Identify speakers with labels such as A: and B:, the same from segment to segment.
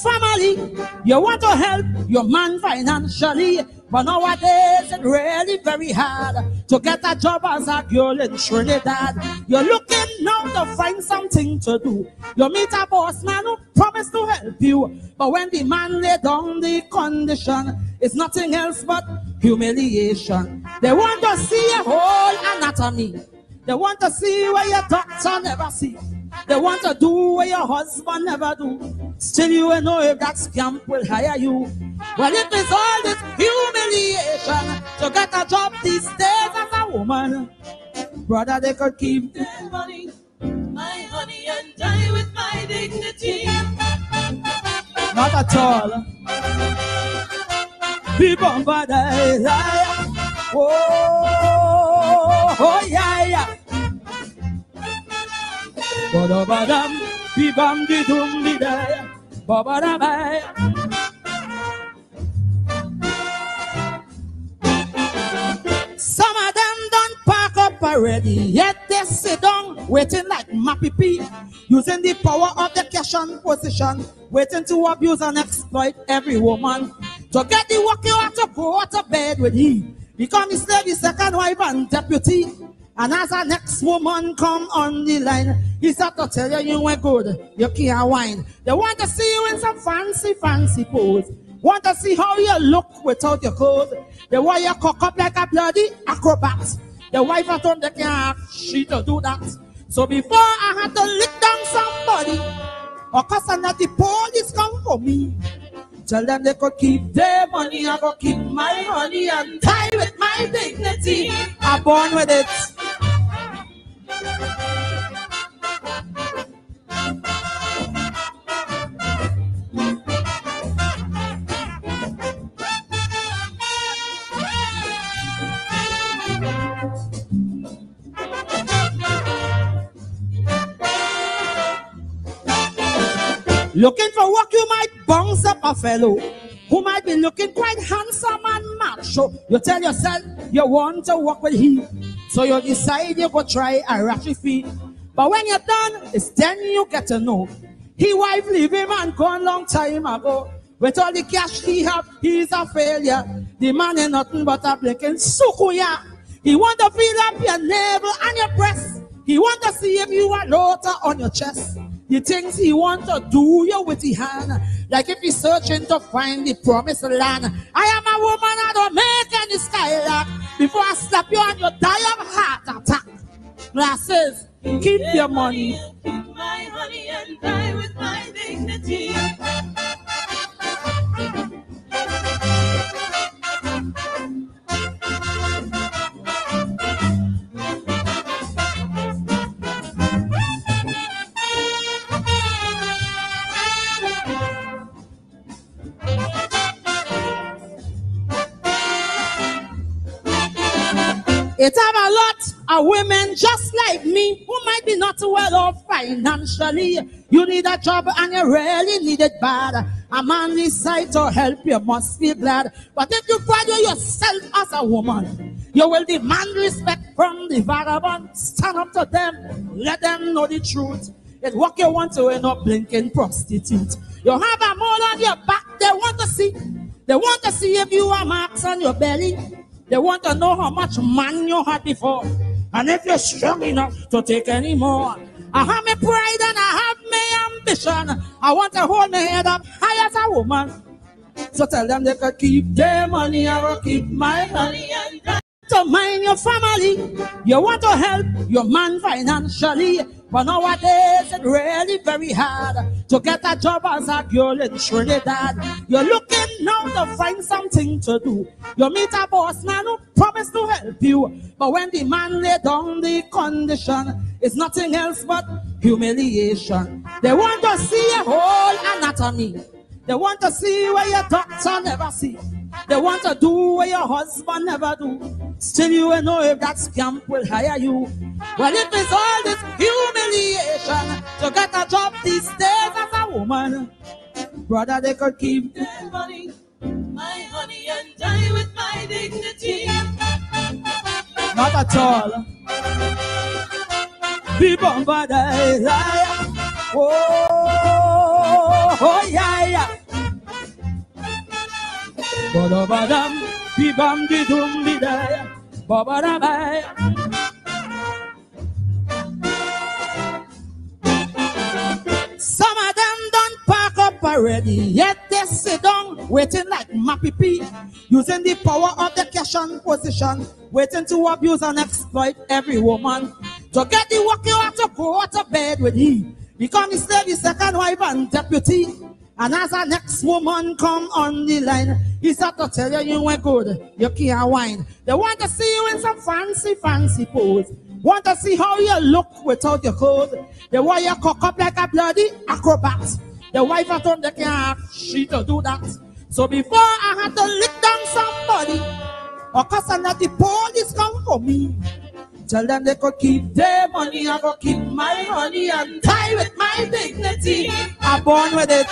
A: family. You want to help your man financially. But nowadays it's really very hard to get a job as a girl in Trinidad. You're looking now to find something to do. You meet a boss man who promised to help you. But when the man lay down the condition, it's nothing else but humiliation. They want to see your whole anatomy. They want to see where your doctor never see. They want to do what your husband never do. Still you will know if that scamp will hire you. Well, it is all this humiliation to get a job these days as a woman. Brother, they could keep their money, my honey, and die with my dignity. Not at all. People, but oh, yeah, yeah. Ba-da-ba-dam, be-bam-de-dum-de-day, ba-ba-da-bye. Some of them don't pack up already, yet they sit down, waiting like Mappy P, using the power of the cash and position, waiting to abuse and exploit every woman. To get the work, you have to go to bed with he. Become his lady, second wife and deputy. And as the next woman come on the line, he start to tell you you ain't good, you can't whine. They want to see you in some fancy pose. Want to see how you look without your clothes. They want you cock up like a bloody acrobat. The wife at home, they can't ask she to do that. So before I had to lick down somebody, or cause the police come for me, tell them they could keep their money, I go keep my money and die with my dignity. I'm born with it. Looking for work, you might bounce up a fellow who might be looking quite handsome and macho. You tell yourself you want to work with him, so you decide you go try a ratchet fee. But when you're done, it's then you get to know he wife leave him and gone long time ago. With all the cash he have, he's a failure. The man ain't nothing but a blinking sukuya. He want to feel up your navel and your breast. He want to see if you are loader on your chest. The things he want to do you with his hand, like if he's searching to find the promised land. I am a woman, I don't make any skylark. Before I slap you and you die of heart attack. Glasses, keep your money. Keep my honey and die with my dignity. It have a lot of women just like me who might be not well off financially. You need a job and you really need it bad. A man decide to help you must feel glad. But if you value yourself as a woman, you will demand respect from the vagabond. Stand up to them, let them know the truth. It's what you want to end up blinking prostitute. You have a mole on your back, they want to see. They want to see if you are marks on your belly. They want to know how much man you had before, and if you're strong enough to take any more. I have my pride and I have my ambition. I want to hold my head up high as a woman. So tell them they could keep their money, I will keep my money. And to mind your family. You want to help your man financially, but nowadays it's really very hard to get a job as a girl in Trinidad. You're looking now to find something to do. You meet a boss man who promised to help you, but when the man lay down the condition, it's nothing else but humiliation. They want to see your whole anatomy. They want to see where your doctor never see. They want to do what your husband never do. Still you will know if that scamp will hire you. Well, it is all this humiliation to get a job these days as a woman. Brother, they could keep their money, my honey, and die with my dignity. Not at all. Be bombarded. Oh, oh yeah. Ba-da-ba-dum, be-bum-de-dum-de-day, ba-ba-da-ba. Some of them don't pack up already, yet they sit down, waiting like Mappy P, using the power of the cash and position, waiting to abuse and exploit every woman. To get the work, you have to go to bed with he. Become his lady, second wife and deputy. And as the next woman come on the line, he start to tell you you ain't good, you can't whine. They want to see you in some fancy pose. Want to see how you look without your clothes. They want you cock up like a bloody acrobat. The wife at home, they can't she to do that. So before I had to lick down somebody, or cause another the police come for me, tell them they could keep their money, I go keep my money and die with my dignity. I'm born with it.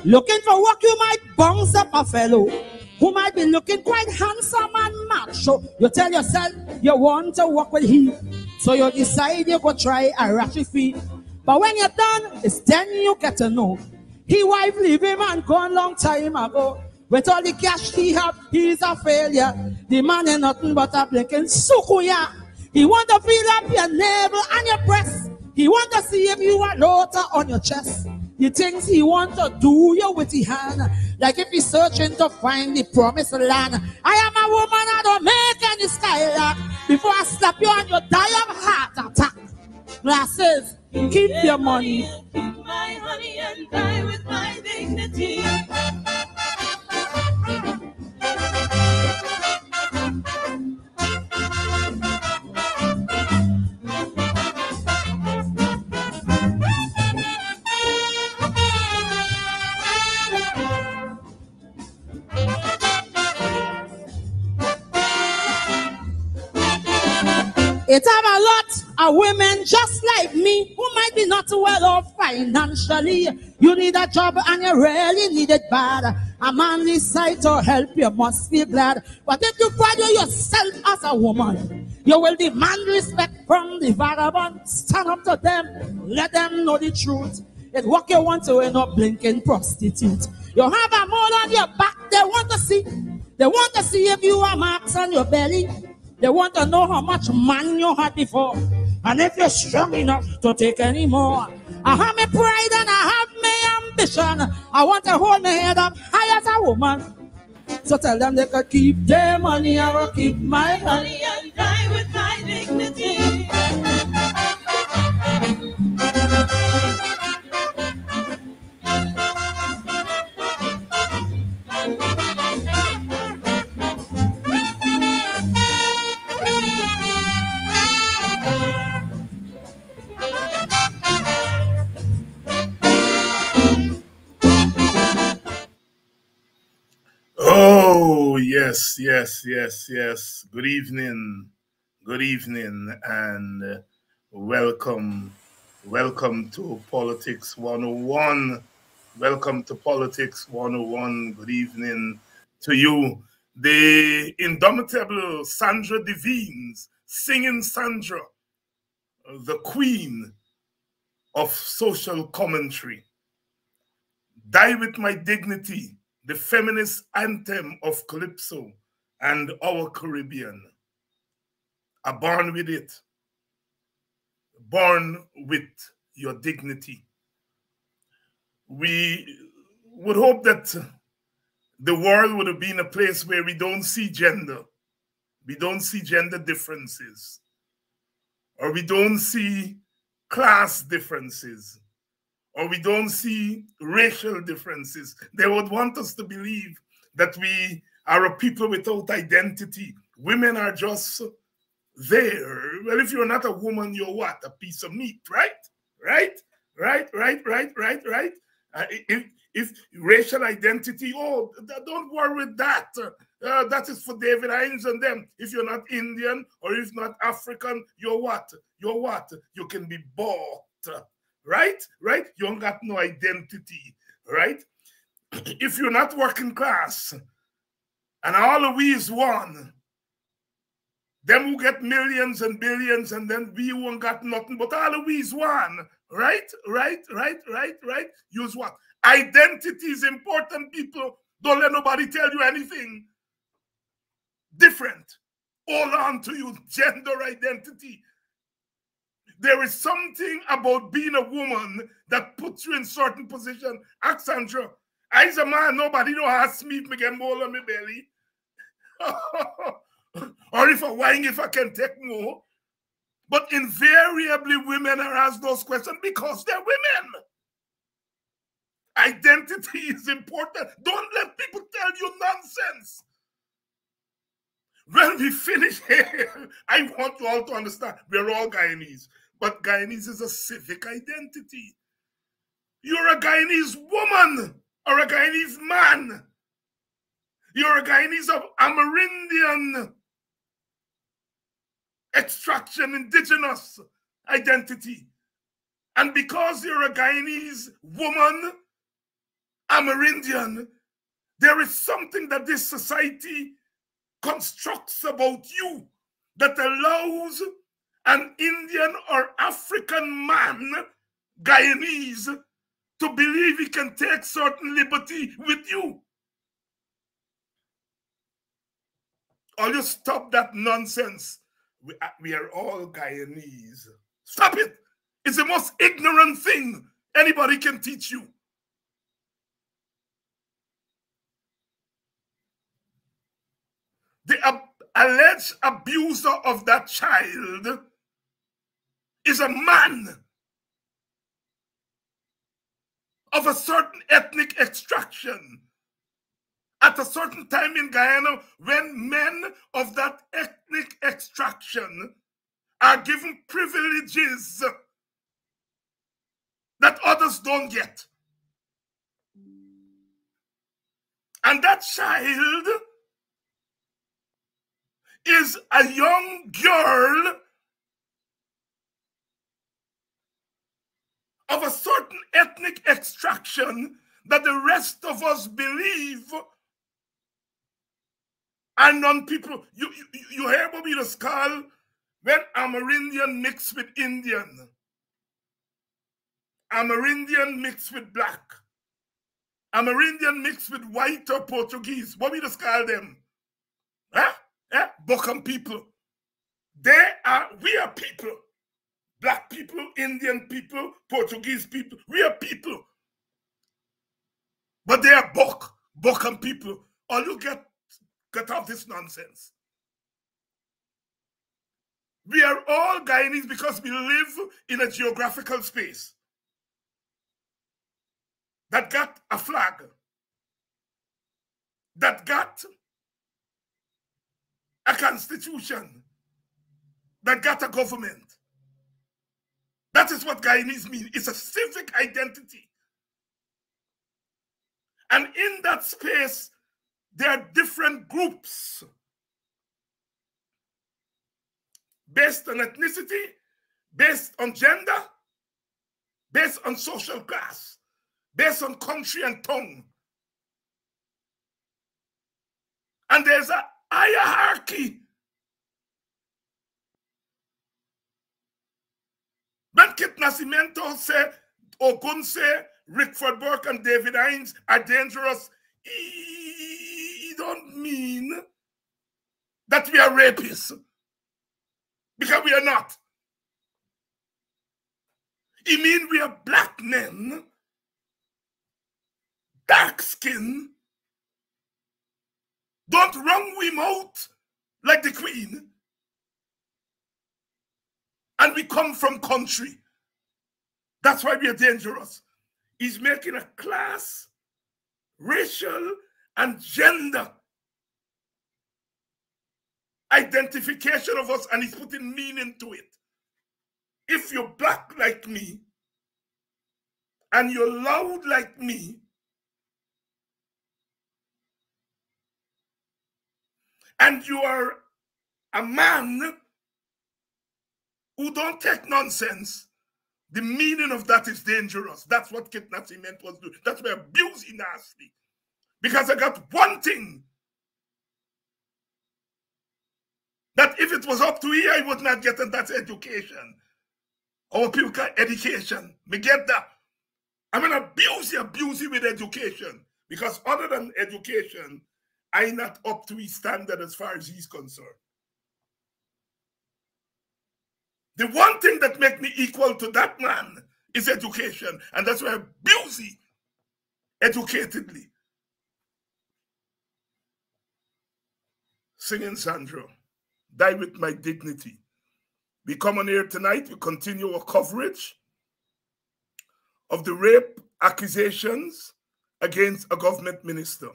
A: Looking for work, you might bounce up a fellow who might be looking quite handsome and macho. You tell yourself you want to work with him, so you decide you go try a ratchet feet. But when you're done, it's then you get to know he wife leave him and gone long time ago. With all the cash he have, he's a failure. The man ain't nothing but a blinking sukuya. He want to feel up your navel and your breast. He want to see if you are loader on your chest. The things he want to do you with his hand, like if he's searching to find the promised land. I am a woman, I don't make any skylark. Before I slap you and you die of heart attack. Glasses, keep your money. Keep my honey and die with my dignity. It's have a lot of women just like me who might be not well off financially. You need a job and you really need it bad. A manly sight to help you must feel glad. But if you value yourself as a woman, you will demand respect from the vagabond. Stand up to them, let them know the truth. It's what you want to end up blinking prostitute. You have a mole on your back, they want to see. They want to see if you have marks on your belly. They want to know how much man you had before, and if you're strong enough to take any more. I have my pride and I have my ambition. I want to hold my head up high as a woman. So tell them they could keep their money, I will keep my money and die with my dignity.
B: Oh, yes. Good evening, and welcome to Politics 101. Welcome to Politics 101. Good evening to you. The indomitable Sandra Devines, singing Sandra, the queen of social commentary. Die with my dignity, the feminist anthem of Calypso and our Caribbean. Are born with it. Born with your dignity. We would hope that the world would have been a place where we don't see gender. We don't see gender differences. Or we don't see class differences. Or we don't see racial differences. They would want us to believe that we are a people without identity. Women are just there. Well, if you're not a woman, you're what? A piece of meat, right? Right? If racial identity, oh, don't worry with that. That is for David Hinds and them. If you're not Indian or if not African, you're what? You're what? You can be bought. Right? Right? You don't got no identity. Right? If you're not working class and all of we is one, them who get millions and billions and then we won't got nothing, but all of we is one. Right? Right? Right? Right? Right? Use what? Identity is important, people. Don't let nobody tell you anything different. Hold on to your gender identity. There is something about being a woman that puts you in certain position. Ask Sandra. I's a man, nobody don't ask me if I get more on my belly. Or if I whine, if I can take more. But invariably women are asked those questions because they're women. Identity is important. Don't let people tell you nonsense. When we finish here, I want you all to understand we're all Guyanese. But Guyanese is a civic identity. You're a Guyanese woman or a Guyanese man. You're a Guyanese of Amerindian extraction, indigenous identity. And because you're a Guyanese woman, Amerindian, there is something that this society constructs about you that allows an Indian or African man, Guyanese, to believe he can take certain liberty with you. Or you stop that nonsense. We are all Guyanese. Stop it. It's the most ignorant thing anybody can teach you. The alleged abuser of that child is a man of a certain ethnic extraction. At a certain time in Guyana, when men of that ethnic extraction are given privileges that others don't get. And that child is a young girl of a certain ethnic extraction that the rest of us believe are non-people. You hear about the skull when Amerindian mixed with Indian, Amerindian mixed with black, Amerindian mixed with white or Portuguese. What we just call them? Huh? Bokam people. We are people. Black people, Indian people, Portuguese people. We are people. But they are Bokam people. All you get off this nonsense. We are all Guyanese because we live in a geographical space that got a flag, that got a constitution, that got a government. That is what Guyanese means. It's a civic identity. And in that space, there are different groups based on ethnicity, based on gender, based on social class, based on country and tongue. And there's a hierarchy. When Kit Nascimento said, Ogun said, Rickford Burke and David Hinds are dangerous, he don't mean that we are rapists. Because we are not. He means we are black men, dark skin. Don't wrong we mouth like the Queen. And we come from country. That's why we are dangerous. He's making a class, racial, and gender identification of us, and he's putting meaning to it. If you're black like me, and you're loud like me, and you are a man who don't take nonsense, the meaning of that is dangerous. That's what kidnapping meant was doing. That's why abusing nasty. Because I got one thing, that if it was up to me, I would not get, and that's education. Our people call education. Me get that. I'm going to abuse you with education. Because other than education, I'm not up to his standard as far as he's concerned. The one thing that makes me equal to that man is education. And that's why I abuse him educatedly. Singing Sandra, die with my dignity. We come on here tonight, we continue our coverage of the rape accusations against a government minister.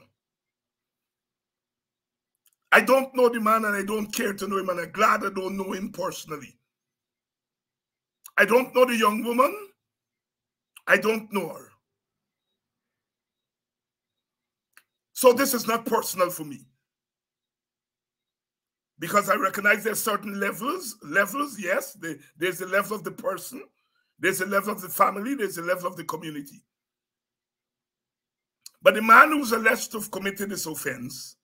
B: I don't know the man and I don't care to know him, and I'm glad I don't know him personally. I don't know the young woman. I don't know her. So this is not personal for me. Because I recognize there's certain levels, yes. There's the level of the person, there's the level of the family, there's the level of the community. But the man who's alleged to have committed this offense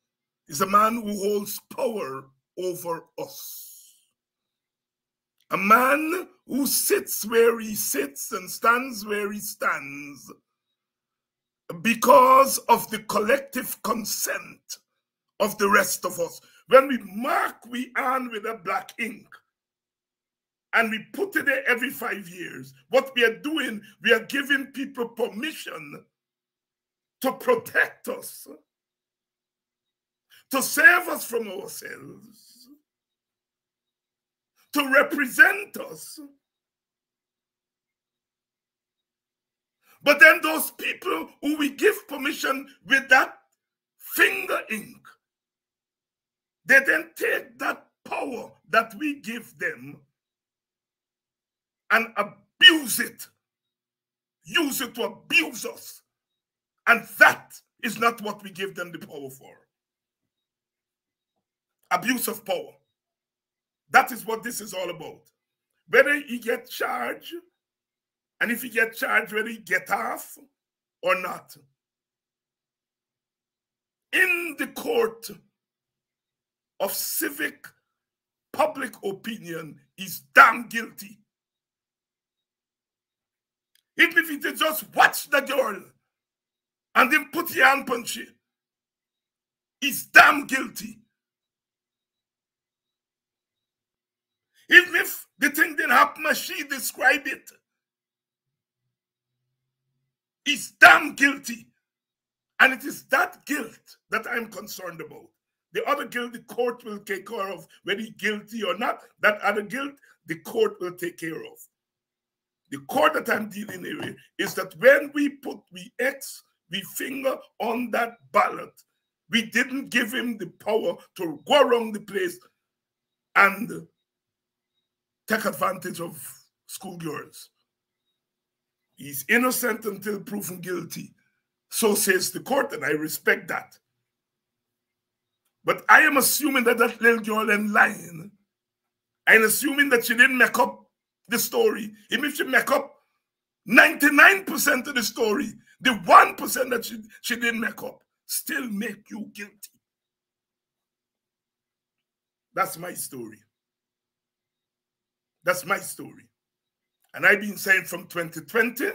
B: is a man who holds power over us. A man who sits where he sits and stands where he stands because of the collective consent of the rest of us. When we mark we hand with a black ink and we put it there every 5 years, what we are doing, we are giving people permission to protect us, to save us from ourselves, to represent us. But then those people who we give permission with that finger ink, they then take that power that we give them and abuse it, use it to abuse us. And that is not what we give them the power for. Abuse of power. That is what this is all about. Whether he get charged, and if he get charged, whether he get off or not. In the court of civic public opinion, he's damn guilty. Even if he did just watch the girl and then put your hand on she, he's damn guilty. Even if the thing didn't happen as she described it, he's damn guilty. And it is that guilt that I'm concerned about. The other guilt, the court will take care of, whether he's guilty or not. That other guilt, the court will take care of. The court that I'm dealing with is that when we finger on that ballot, we didn't give him the power to go around the place and take advantage of schoolgirls. He's innocent until proven guilty. So says the court, and I respect that. But I am assuming that that little girl in line, I'm assuming that she didn't make up the story. Even if she make up 99% of the story, the 1% that she didn't make up still make you guilty. That's my story. That's my story. And I've been saying from 2020,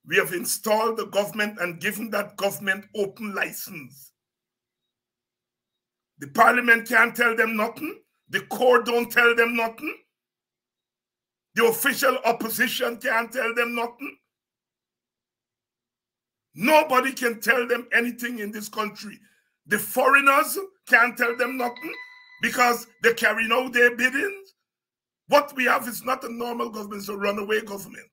B: we have installed the government and given that government open license. The parliament can't tell them nothing. The court don't tell them nothing. The official opposition can't tell them nothing. Nobody can tell them anything in this country. The foreigners can't tell them nothing because they're carrying out their biddings. What we have is not a normal government, it's a runaway government.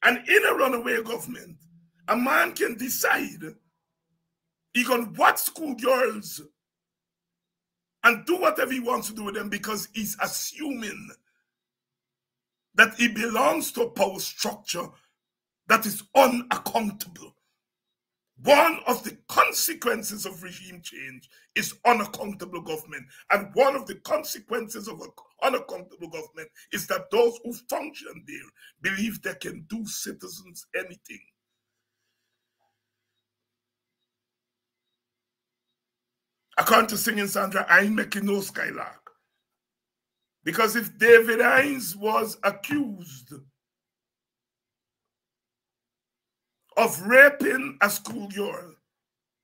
B: And in a runaway government, a man can decide he can watch schoolgirls and do whatever he wants to do with them because he's assuming that he belongs to a power structure that is unaccountable. One of the consequences of regime change is unaccountable government. And one of the consequences of unaccountable government is that those who function there believe they can do citizens anything. According to Singing Sandra, I ain't making no skylark. Because if David Hines was accused of raping a schoolgirl,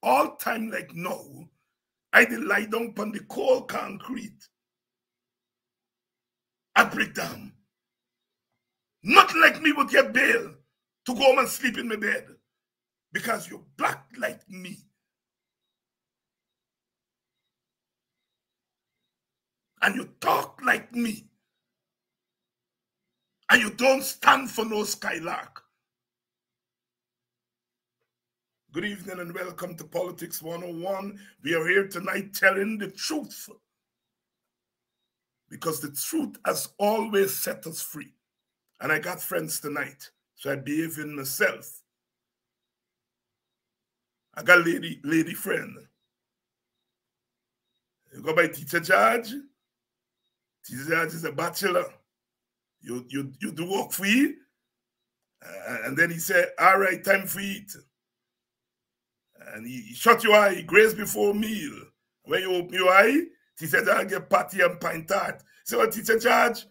B: all time like now, I did lie down on the cold concrete. I break down. Not like me would get bail to go home and sleep in my bed because you're black like me. And you talk like me. And you don't stand for no skylark. Good evening and welcome to Politics 101. We are here tonight telling the truth. Because the truth has always set us free. And I got friends tonight, so I behave in myself. I got lady friend. You go by Teacher George. Teacher George is a bachelor. You do work for you. And then he said, all right, time for it. And he shut your eye, grace before meal. When you open your eye, Teacher George get patty and pint tart. So what Teacher George,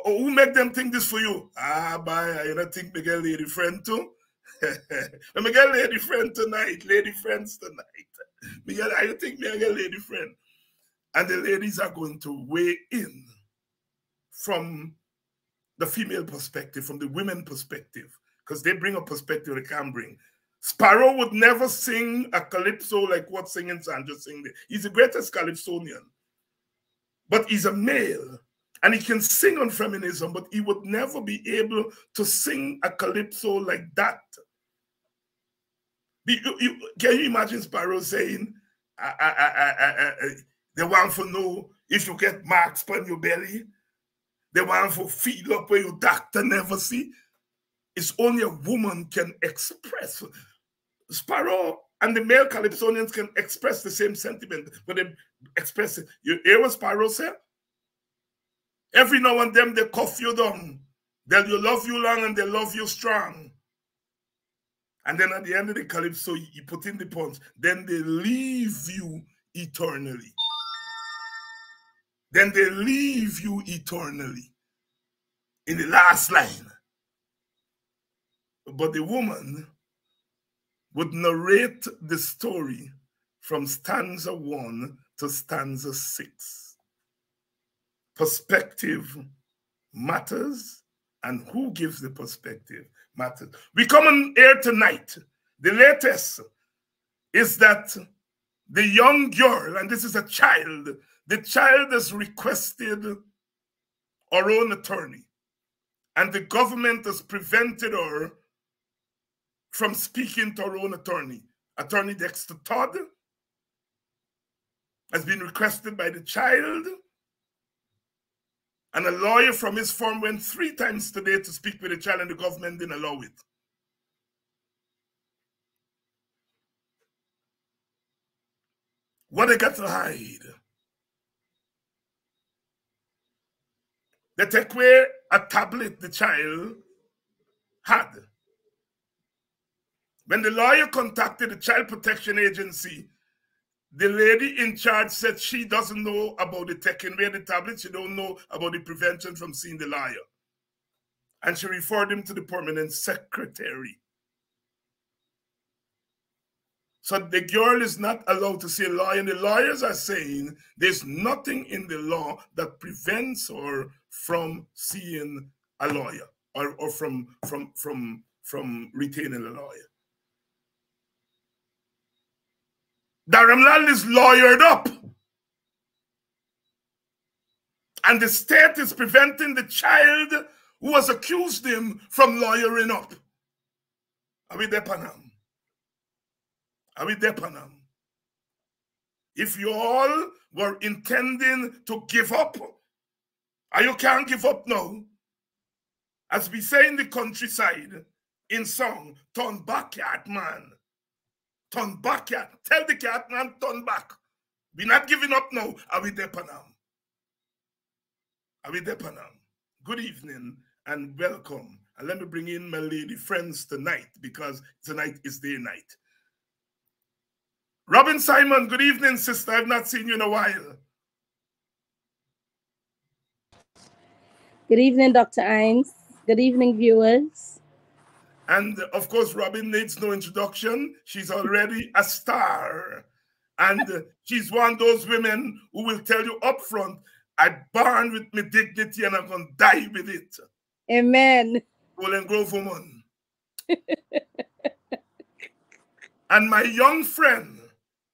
B: who make them think this for you? Ah, boy, you don't think me get lady friend too? Let me get lady friend tonight, lady friends tonight. I think me I get lady friend. And the ladies are going to weigh in from the female perspective, from the women perspective, because they bring a perspective they can't bring. Sparrow would never sing a calypso like what Singing Sandra sing there. He's the greatest calypsonian. But he's a male. And he can sing on feminism, but he would never be able to sing a calypso like that. Can you imagine Sparrow saying, they want to know if you get marks on your belly? They want to feel up where your doctor never see? It's only a woman can express. Sparrow and the male calypsonians can express the same sentiment, but they express it. You hear what Sparrow said? Every now and then they cuff you down. They'll love you long and they love you strong. And then at the end of the calypso, you put in the punch. Then they leave you eternally. Then they leave you eternally. In the last line. But the woman would narrate the story from stanza 1 to stanza 6. Perspective matters, and who gives the perspective matters. We come in here tonight. The latest is that the young girl, and this is a child, the child has requested her own attorney, and the government has prevented her from speaking to her own attorney. Attorney Dexter Todd has been requested by the child, and a lawyer from his firm went 3 times today to speak with the child, and the government didn't allow it. What they got to hide? They take away a tablet the child had. When the lawyer contacted the Child Protection Agency, the lady in charge said she doesn't know about the taking away the tablet. She don't know about the prevention from seeing the lawyer. And she referred him to the permanent secretary. So the girl is not allowed to see a lawyer. And the lawyers are saying there's nothing in the law that prevents her from seeing a lawyer or from retaining a lawyer. Dharamlal is lawyered up. And the state is preventing the child who has accused him from lawyering up. Are we there, Panam? Are we there, Panam? If you all were intending to give up, and you can't give up now, as we say in the countryside, in song, turn backyard man. Turn back, cat. Tell the cat, man, turn back. We're not giving up now. Are we there, Panam? Are we there, Panam? Good evening and welcome. And let me bring in my lady friends tonight, because tonight is their night. Robin Simon, good evening, sister. I've not seen you in a while.
C: Good evening, Dr. Hinds. Good evening, viewers.
B: And of course, Robin needs no introduction. She's already a star. And she's one of those women who will tell you up front, I born with my dignity and I'm going to die with it.
C: Amen.
B: Golden Grove woman. And my young friend,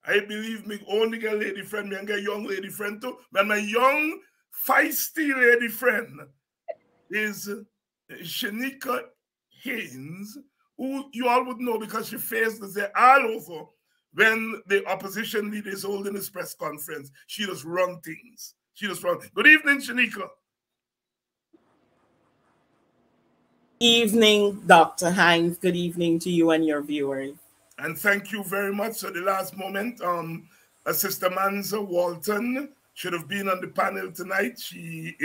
B: I believe me only get a lady friend, me and get a young lady friend too. But my young feisty lady friend is Shanika Haynes, who you all would know because she faced this all over when the opposition leader is holding his press conference. She just run things. She just run. Good evening, Shanika.
D: Evening, Dr. Hinds. Good evening to you and your viewers.
B: And thank you very much. At the last moment, Sister Amanza Walton should have been on the panel tonight. She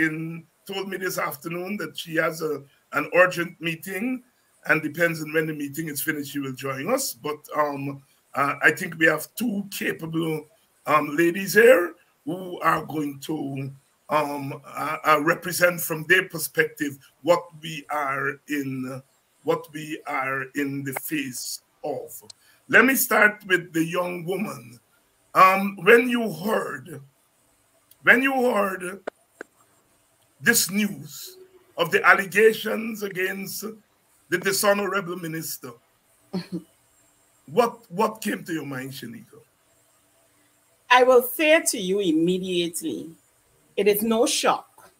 B: told me this afternoon that she has an urgent meeting, and depends on when the meeting is finished, she will join us. But I think we have two capable ladies here who are going to represent from their perspective what we are in the face of. Let me start with the young woman. When you heard this news of the allegations against the dishonorable minister, what came to your mind, Shanika?
D: I will say to you immediately, it is no shock.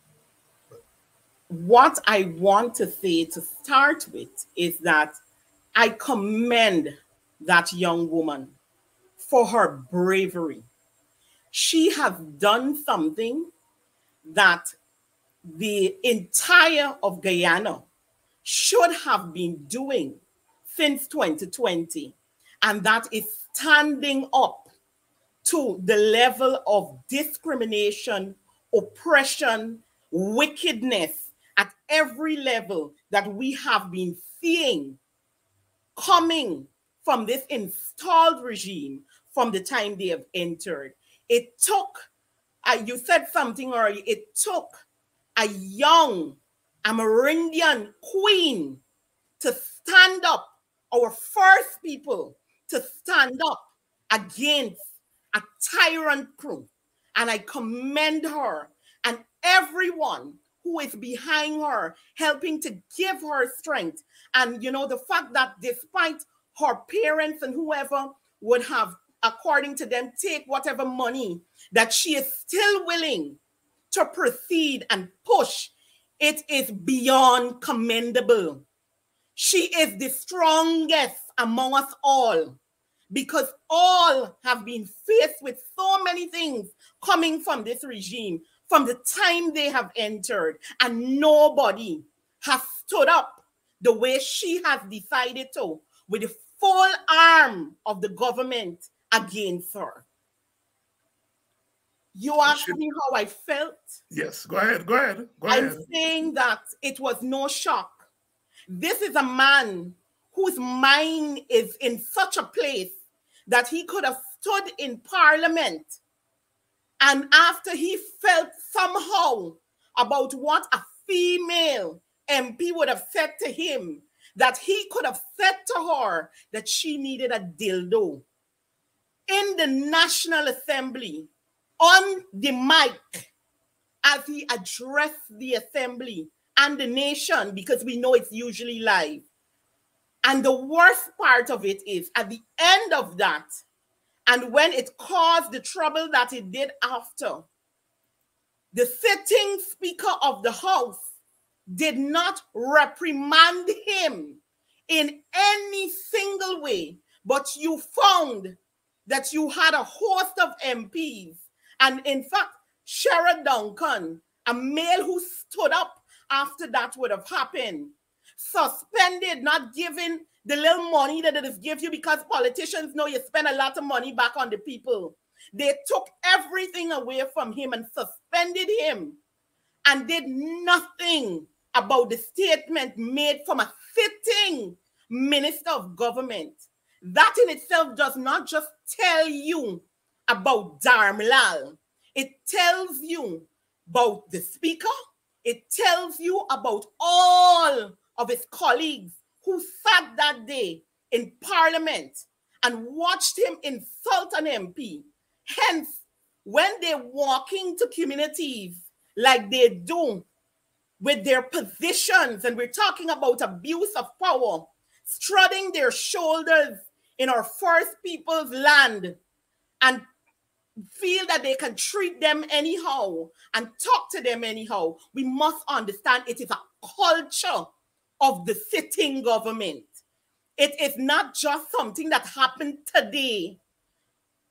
D: What I want to say to start with is that I commend that young woman for her bravery. She has done something that the entire of Guyana should have been doing since 2020, and that is standing up to the level of discrimination, oppression, wickedness at every level that we have been seeing coming from this installed regime from the time they have entered. It took, you said something already, it took a young Amerindian queen to stand up, our first people to stand up against a tyrant crew. And I commend her and everyone who is behind her, helping to give her strength. And, you know, the fact that despite her parents and whoever would have, according to them, take whatever money, that she is still willing to proceed and push, it is beyond commendable. She is the strongest among us all, because all have been faced with so many things coming from this regime from the time they have entered, and nobody has stood up the way she has decided to, with the full arm of the government against her. You asked me how I felt?
B: Yes, go ahead.
D: I'm saying that it was no shock. This is a man whose mind is in such a place that he could have stood in parliament, and after he felt somehow about what a female MP would have said to him, that he could have said to her that she needed a dildo. In the National Assembly, on the mic, as he addressed the assembly and the nation, because we know it's usually live. And the worst part of it is, at the end of that, and when it caused the trouble that it did after, the sitting Speaker of the House did not reprimand him in any single way, but you found that you had a host of MPs, and in fact, Sherrod Duncan, a male who stood up after that would have happened, suspended, not giving the little money that it gives you, because politicians know you spend a lot of money back on the people. They took everything away from him and suspended him and did nothing about the statement made from a sitting minister of government. That in itself does not just tell you about Dharmlal. It tells you about the speaker. It tells you about all of his colleagues who sat that day in parliament and watched him insult an MP. Hence, when they're walking to communities like they do with their positions, and we're talking about abuse of power, strutting their shoulders in our First People's land and feel that they can treat them anyhow and talk to them anyhow, we must understand it is a culture of the sitting government. It is not just something that happened today.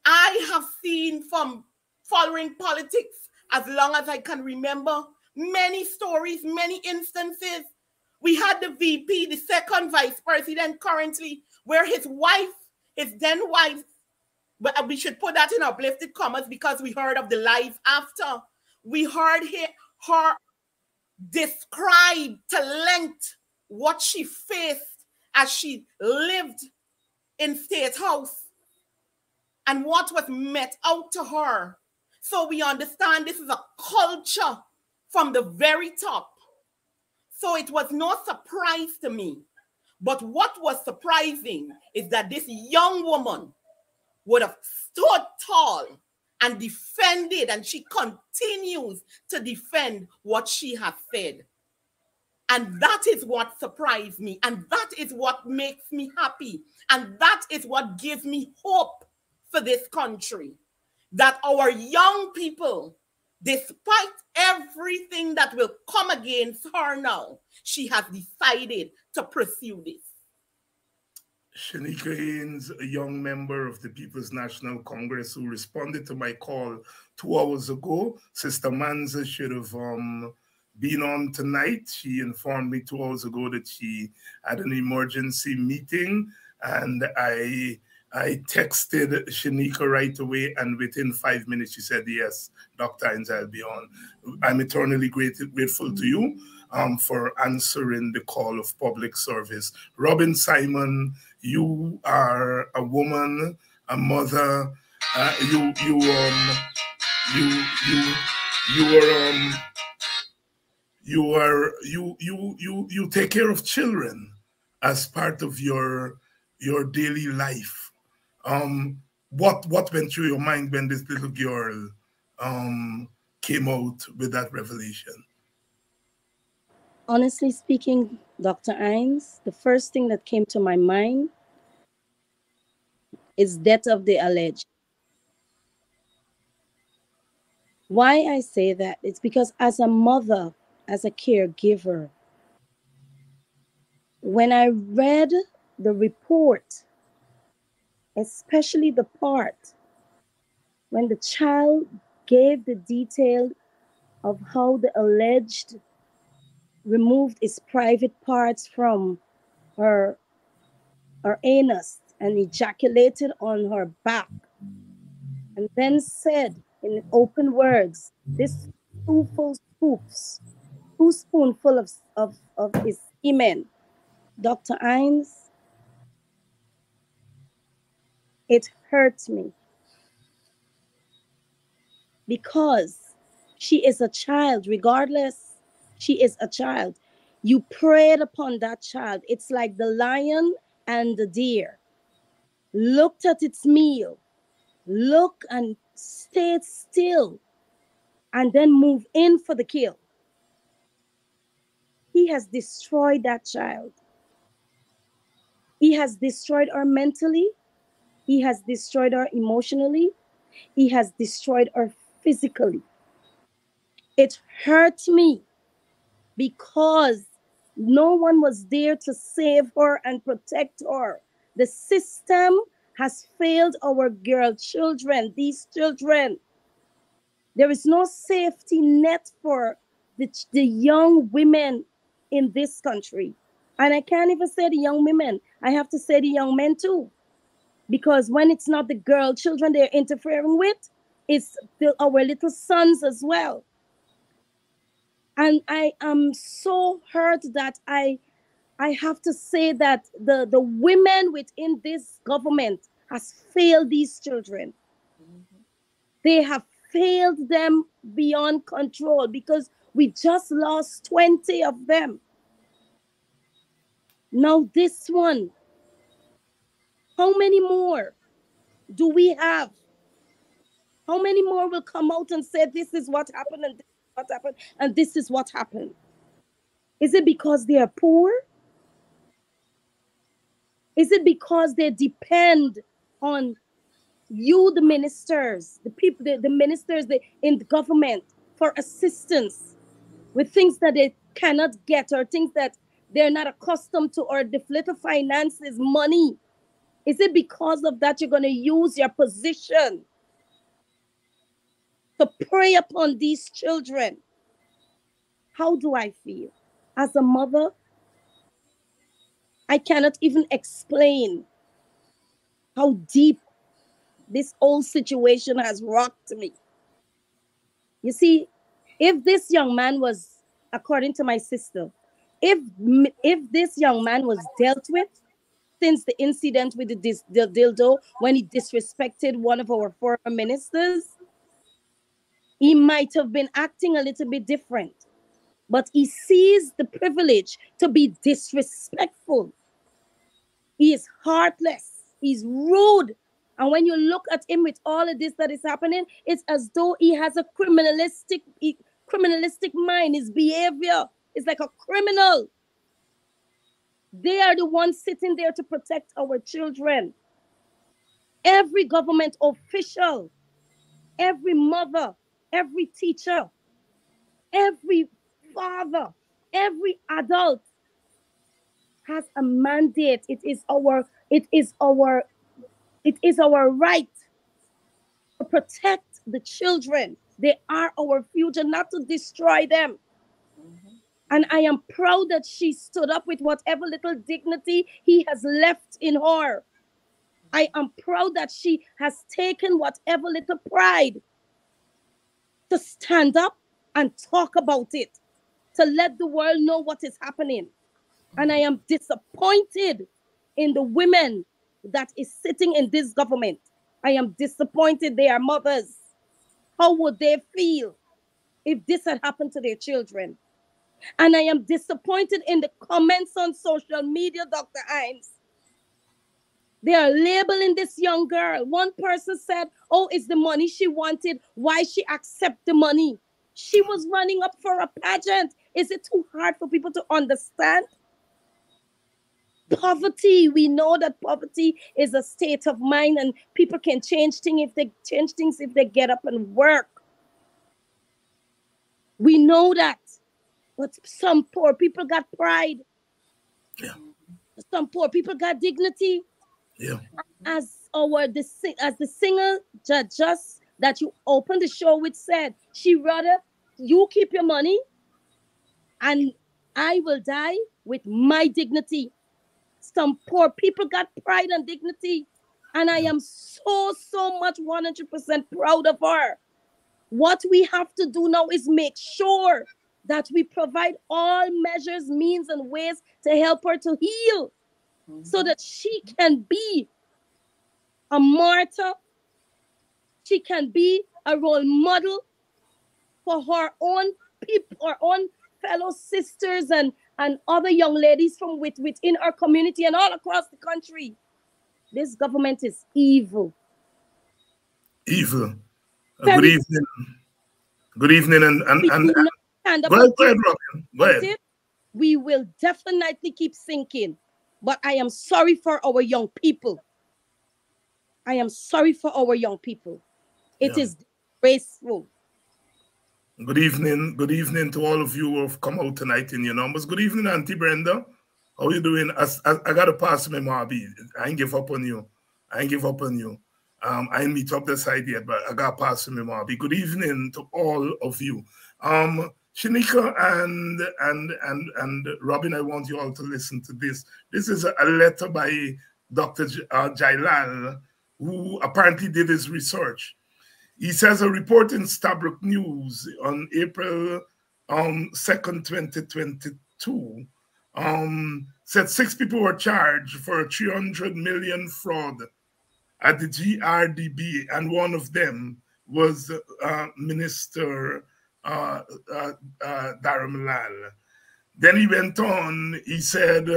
D: I have seen, from following politics as long as I can remember, many stories, many instances. We had the VP, the second vice president currently, where his wife, his then wife, but we should put that in uplifted commas because we heard of the life after. We heard her describe to length what she faced as she lived in State House and what was met out to her. So we understand this is a culture from the very top. So it was no surprise to me. But what was surprising is that this young woman would have stood tall and defended, and she continues to defend what she has said. And that is what surprised me, and that is what makes me happy, and that is what gives me hope for this country, that our young people, despite everything that will come against her now, she has decided to pursue this.
B: Shanika Haynes, a young member of the People's National Congress who responded to my call 2 hours ago. Sister Amanza should have been on tonight. She informed me 2 hours ago that she had an emergency meeting, and I texted Shanika right away, and within 5 minutes she said, yes, Dr. Hinds, I'll be on. I'm eternally grateful to you for answering the call of public service. Robin Simon, you are a woman, a mother. You take care of children as part of your daily life. What went through your mind when this little girl came out with that revelation?
C: Honestly speaking, Dr. Hinds, the first thing that came to my mind is death of the alleged. Why I say that? It's because as a mother, as a caregiver, when I read the report, especially the part when the child gave the detail of how the alleged removed his private parts from her anus and ejaculated on her back, and then said in open words, this two spoonful of his semen, Dr. Hinds, it hurts me because she is a child. Regardless, she is a child. You preyed upon that child. It's like the lion and the deer looked at its meal, look and stayed still, and then move in for the kill. He has destroyed that child. He has destroyed her mentally. He has destroyed her emotionally. He has destroyed her physically. It hurt me because no one was there to save her and protect her. The system has failed our girl children, these children. There is no safety net for the young women in this country. And I can't even say the young women. I have to say the young men too. Because when it's not the girl children they're interfering with, it's our little sons as well. And I am so hurt that I have to say that the women within this government has failed these children. They have failed them beyond control because we just lost 20 of them. Now this one, how many more do we have? How many more will come out and say this is what happened and this is what happened and this is what happened? Is it because they are poor? Is it because they depend on you, the ministers, the people, the ministers in the government for assistance with things that they cannot get or things that they're not accustomed to, or the little finances, money? Is it because of that you're going to use your position to prey upon these children? How do I feel? As a mother, I cannot even explain how deep this whole situation has rocked me. You see, if this young man was, according to my sister, if this young man was dealt with since the incident with the dildo when he disrespected one of our former ministers, he might have been acting a little bit different. But he sees the privilege to be disrespectful. He is heartless. He's rude. And when you look at him with all of this that is happening, it's as though he has a criminalistic mind. His behavior is like a criminal. They are the ones sitting there to protect our children. Every government official, every mother, every teacher, every father, every adult has a mandate. It is our right to protect the children. They are our future, not to destroy them. And I am proud that she stood up with whatever little dignity he has left in her. I am proud that she has taken whatever little pride to stand up and talk about it, to let the world know what is happening. And I am disappointed in the women that is sitting in this government. I am disappointed they are mothers. How would they feel if this had happened to their children? And I am disappointed in the comments on social media, Dr. Hinds. They are labeling this young girl. One person said, oh, it's the money she wanted. Why she accept the money? She was running up for a pageant. Is it too hard for people to understand? Poverty, we know that poverty is a state of mind, and people can change things if they get up and work. We know that. But some poor people got pride.
B: Yeah.
C: Some poor people got dignity.
B: Yeah.
C: As the singer just that you opened the show with said, she rather you keep your money and I will die with my dignity. Some poor people got pride and dignity. And I am so much 100% proud of her. What we have to do now is make sure that we provide all measures, means, and ways to help her to heal, so that she can be a martyr. She can be a role model for her own people, her own fellow sisters and other young ladies from within our community and all across the country. This government is evil.
B: Evil. Good evening. Good evening and go ahead, Robin. Go ahead.
C: We will definitely keep sinking. But I am sorry for our young people. I am sorry for our young people. It is disgraceful.
B: Good evening. Good evening to all of you who have come out tonight in your numbers. Good evening, Auntie Brenda. How you doing? I got to pass me, Marby. I ain't give up on you. I ain't I ain't meet up the side yet, but I got to pass me, Marby. Good evening to all of you. Shanika and Robin, I want you all to listen to this. This is a letter by Dr. Jailal, who apparently did his research. He says a report in Stabroek News on April 2nd, 2022, said 6 people were charged for a 300 million fraud at the GRDB, and one of them was Minister Dharamlal. Then he went on, he said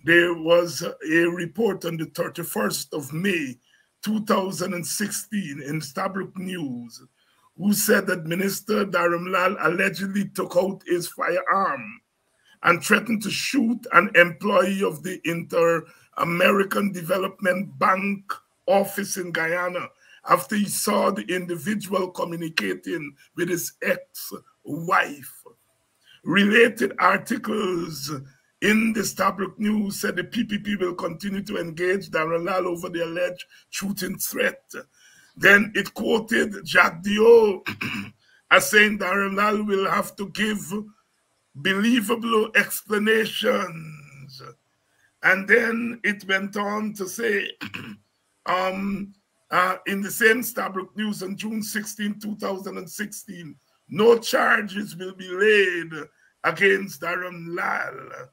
B: there was a report on the 31st of May, 2016 in Stabroek News, who said that Minister Dharamlal allegedly took out his firearm and threatened to shoot an employee of the Inter-American Development Bank office in Guyana after he saw the individual communicating with his ex-wife. Related articles in the Stabroek News said the PPP will continue to engage Dharamlal over the alleged shooting threat. Then it quoted Jack Dio as saying Dharamlal will have to give believable explanations. And then it went on to say, in the same Stabroek News on June 16, 2016, no charges will be laid against Dharamlal.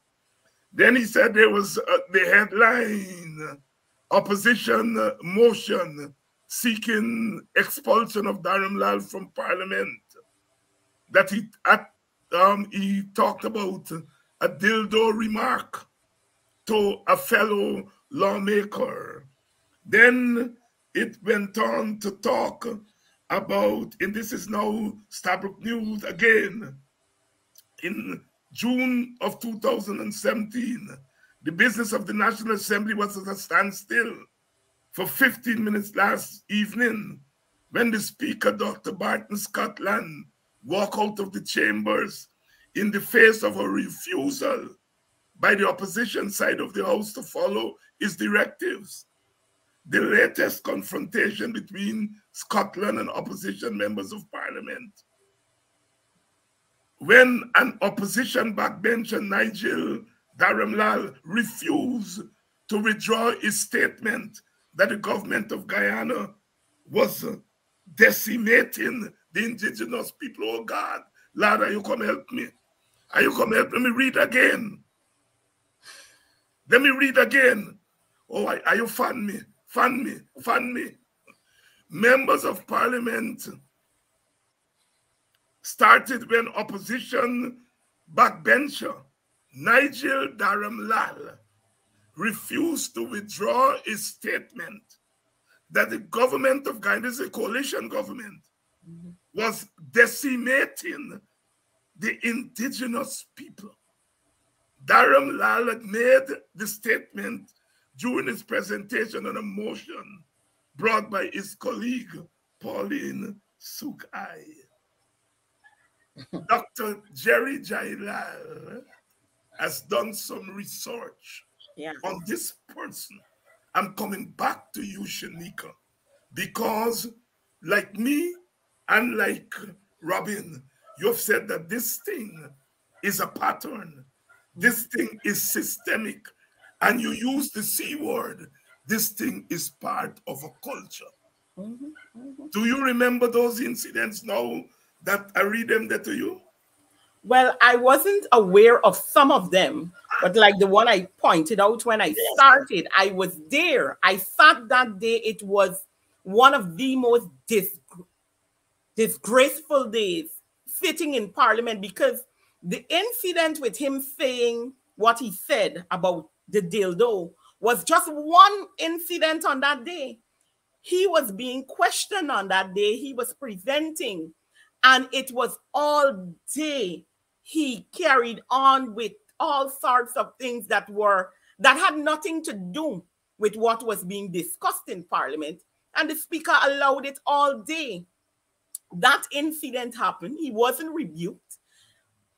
B: Then he said there was the headline, opposition motion seeking expulsion of Dharamlal from Parliament. That he talked about a dildo remark to a fellow lawmaker. Then it went on to talk about, and this is now Stabroek News again, in June of 2017, the business of the National Assembly was at a standstill for 15 minutes last evening when the Speaker, Dr. Barton Scotland, walked out of the chambers in the face of a refusal by the opposition side of the House to follow his directives. The latest confrontation between Scotland and opposition members of Parliament, when an opposition backbencher, Nigel Dharamlal, refused to withdraw his statement that the government of Guyana was decimating the indigenous people. Oh God, Lord, are you come help me? Are you come help me? Let me read again. Let me read again. Oh, are you fan me? Fan me, fan me. Members of Parliament started when opposition backbencher Nigel Dharamlal refused to withdraw his statement that the government of Guyana, this is a coalition government, was decimating the indigenous people. Dharamlal had made the statement during his presentation on a motion brought by his colleague, Pauline Sukai. Dr. Jerry Jailal has done some research on this person. I'm coming back to you, Shanika, because like me and like Robin, you've said that this thing is a pattern. This thing is systemic. And you use the C word. This thing is part of a culture. Do you remember those incidents now that I read them there to you?
D: Well, I wasn't aware of some of them, but like the one I pointed out when I started, I was there. I thought that day it was one of the most disgraceful days sitting in Parliament, because the incident with him saying what he said about the dildo was just one incident on that day. He was being questioned on that day. He was presenting, and it was all day. He carried on with all sorts of things that had nothing to do with what was being discussed in Parliament, and the Speaker allowed it all day. That incident happened. He wasn't rebuked.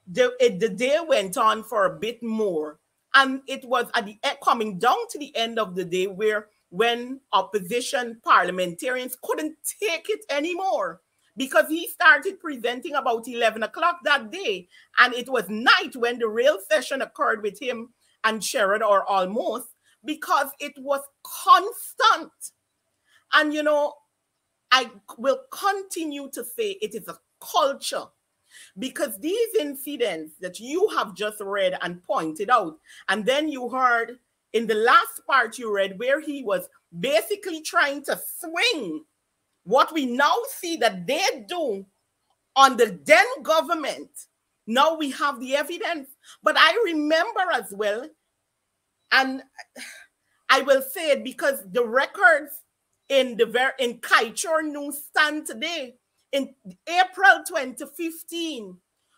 D: The day went on for a bit more, and it was at the coming down to the end of the day when opposition parliamentarians couldn't take it anymore, because he started presenting about 11 o'clock that day. And it was night when the real session occurred with him and Sherrod, or almost, because it was constant. And, you know, I will continue to say it is a culture, because these incidents that you have just read and pointed out, and then you heard in the last part you read where he was basically trying to swing what we now see that they do on the then government. Now we have the evidence. But I remember as well, and I will say it because the records in Kaichor newsstand today, in April 2015,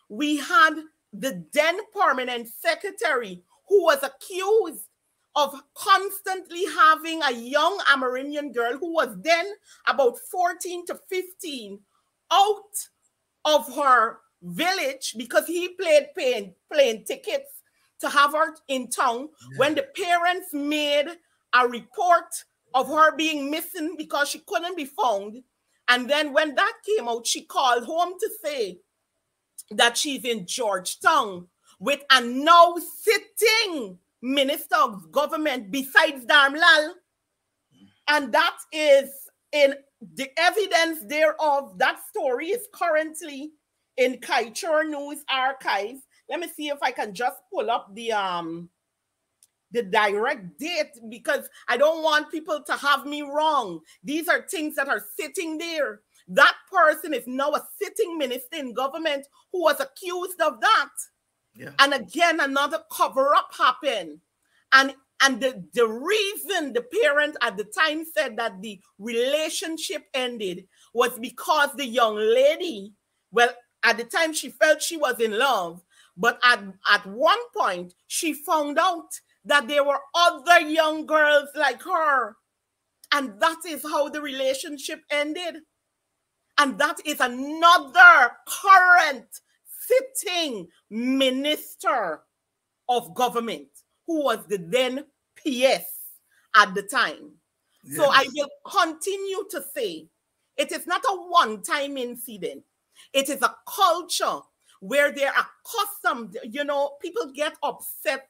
D: we had the then permanent secretary who was accused of constantly having a young Amerindian girl who was then about 14 to 15 out of her village because he played playing tickets to have her in town. When the parents made a report of her being missing because she couldn't be found. And then when that came out, she called home to say that she's in Georgetown with a now sitting minister of government besides Darmlal. And that is in the evidence thereof. That story is currently in Kaichor News Archives. Let me see if I can just pull up the direct date, because I don't want people to have me wrong. These are things that are sitting there. That person is now a sitting minister in government who was accused of that. Yeah. And again, another cover-up happened. And the reason the parent at the time said that the relationship ended was because the young lady, well, at the time she felt she was in love, but at one point she found out that there were other young girls like her. And that is how the relationship ended. And that is another current sitting minister of government who was the then PS at the time. Yes. So I will continue to say it is not a one-time incident. It is a culture where they're accustomed, you know, people get upset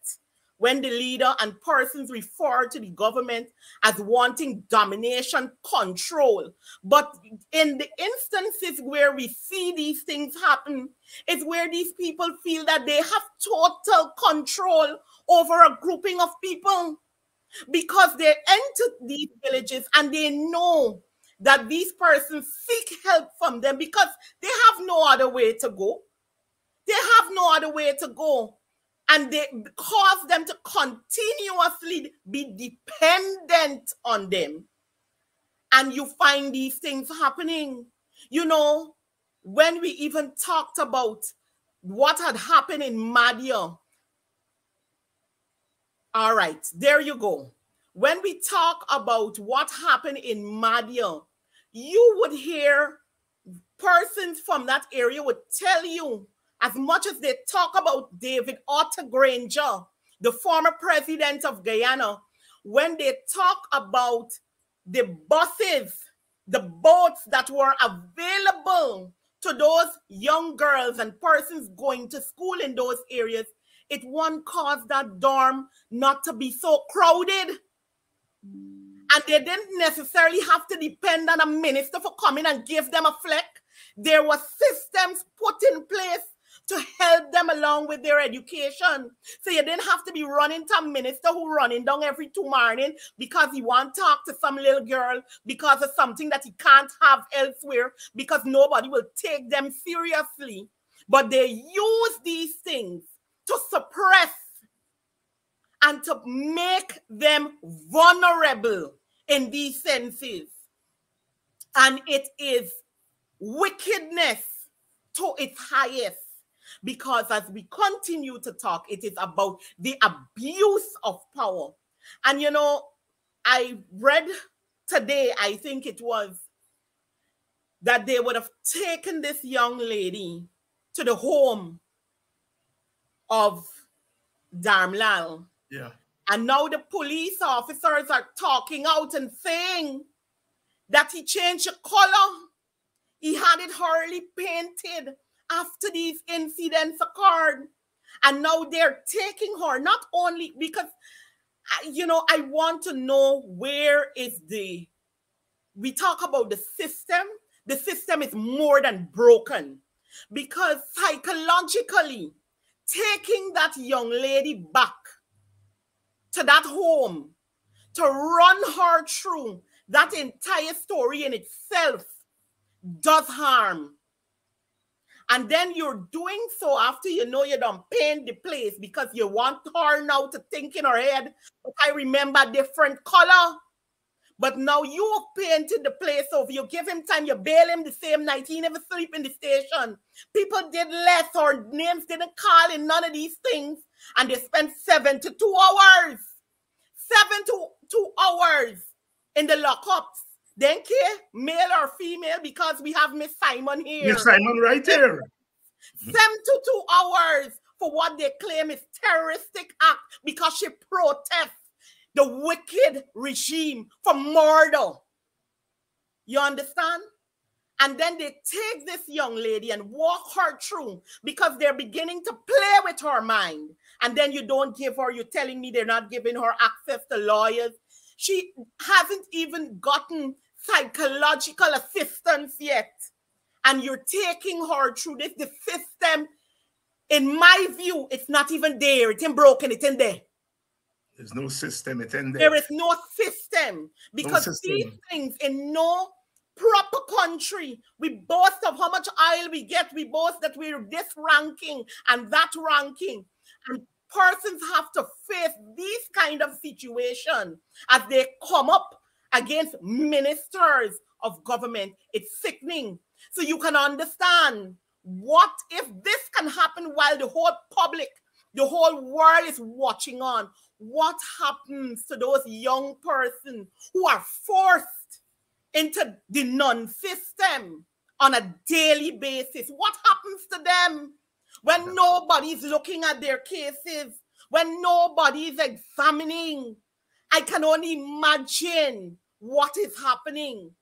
D: when the leader and persons refer to the government as wanting domination, control. But in the instances where we see these things happen, it's where these people feel that they have total control over a grouping of people, because they enter these villages and they know that these persons seek help from them because they have no other way to go. They have no other way to go. And they cause them to continuously be dependent on them. And you find these things happening. You know, when we even talked about what had happened in Madhya. All right, there you go. When we talk about what happened in Madhya, you would hear persons from that area would tell you, as much as they talk about David Otter Granger, the former president of Guyana, when they talk about the buses, the boats that were available to those young girls and persons going to school in those areas, it won't cause that dorm not to be so crowded. And they didn't necessarily have to depend on a minister for coming and give them a fleck. There were systems put in place to help them along with their education. So you didn't have to be running to a minister who running down every 2 morning because he want to talk to some little girl because of something that he can't have elsewhere, because nobody will take them seriously. But they use these things to suppress and to make them vulnerable in these senses. And it is wickedness to its highest. Because as we continue to talk, it is about the abuse of power. And you know, I read today, I think it was, that they would have taken this young lady to the home of Darmlal.
B: Yeah.
D: And now the police officers are talking out and saying that he changed the color. He had it horribly painted after these incidents occurred. And now they're taking her, not only because, you know, I want to know where is we talk about the system. The system is more than broken, because psychologically, taking that young lady back to that home, to run her through that entire story in itself does harm. And then you're doing so after you know you done paint the place, because you want her now to think in her head, but I remember different color. But now you have painted the place, so if you give him time, you bail him the same night. He never sleep in the station. People did less, or names didn't call in, none of these things. And they spent 7 to 2 hours. 7 to 2 hours in the lockups. Then care, male or female, because we have Miss Simon here.
B: Miss Simon right here.
D: 7 to 2 hours for what they claim is terroristic act, because she protests the wicked regime for murder. You understand? And then they take this young lady and walk her through, because they're beginning to play with her mind. And then you don't give her, you're telling me they're not giving her access to lawyers. She hasn't even gotten psychological assistance yet. And you're taking her through this. The system, in my view, it's not even there. It's in broken. It's in there.
B: There's no system. It's in there.
D: There is no system, because these things in no proper country, we boast of how much oil we get. We boast that we're this ranking and that ranking. And persons have to face these kind of situations as they come up against ministers of government. It's sickening. So you can understand, what if this can happen while the whole public, the whole world is watching on? What happens to those young persons who are forced into the non-system on a daily basis? What happens to them when nobody's looking at their cases, when nobody's examining? I can only imagine what is happening.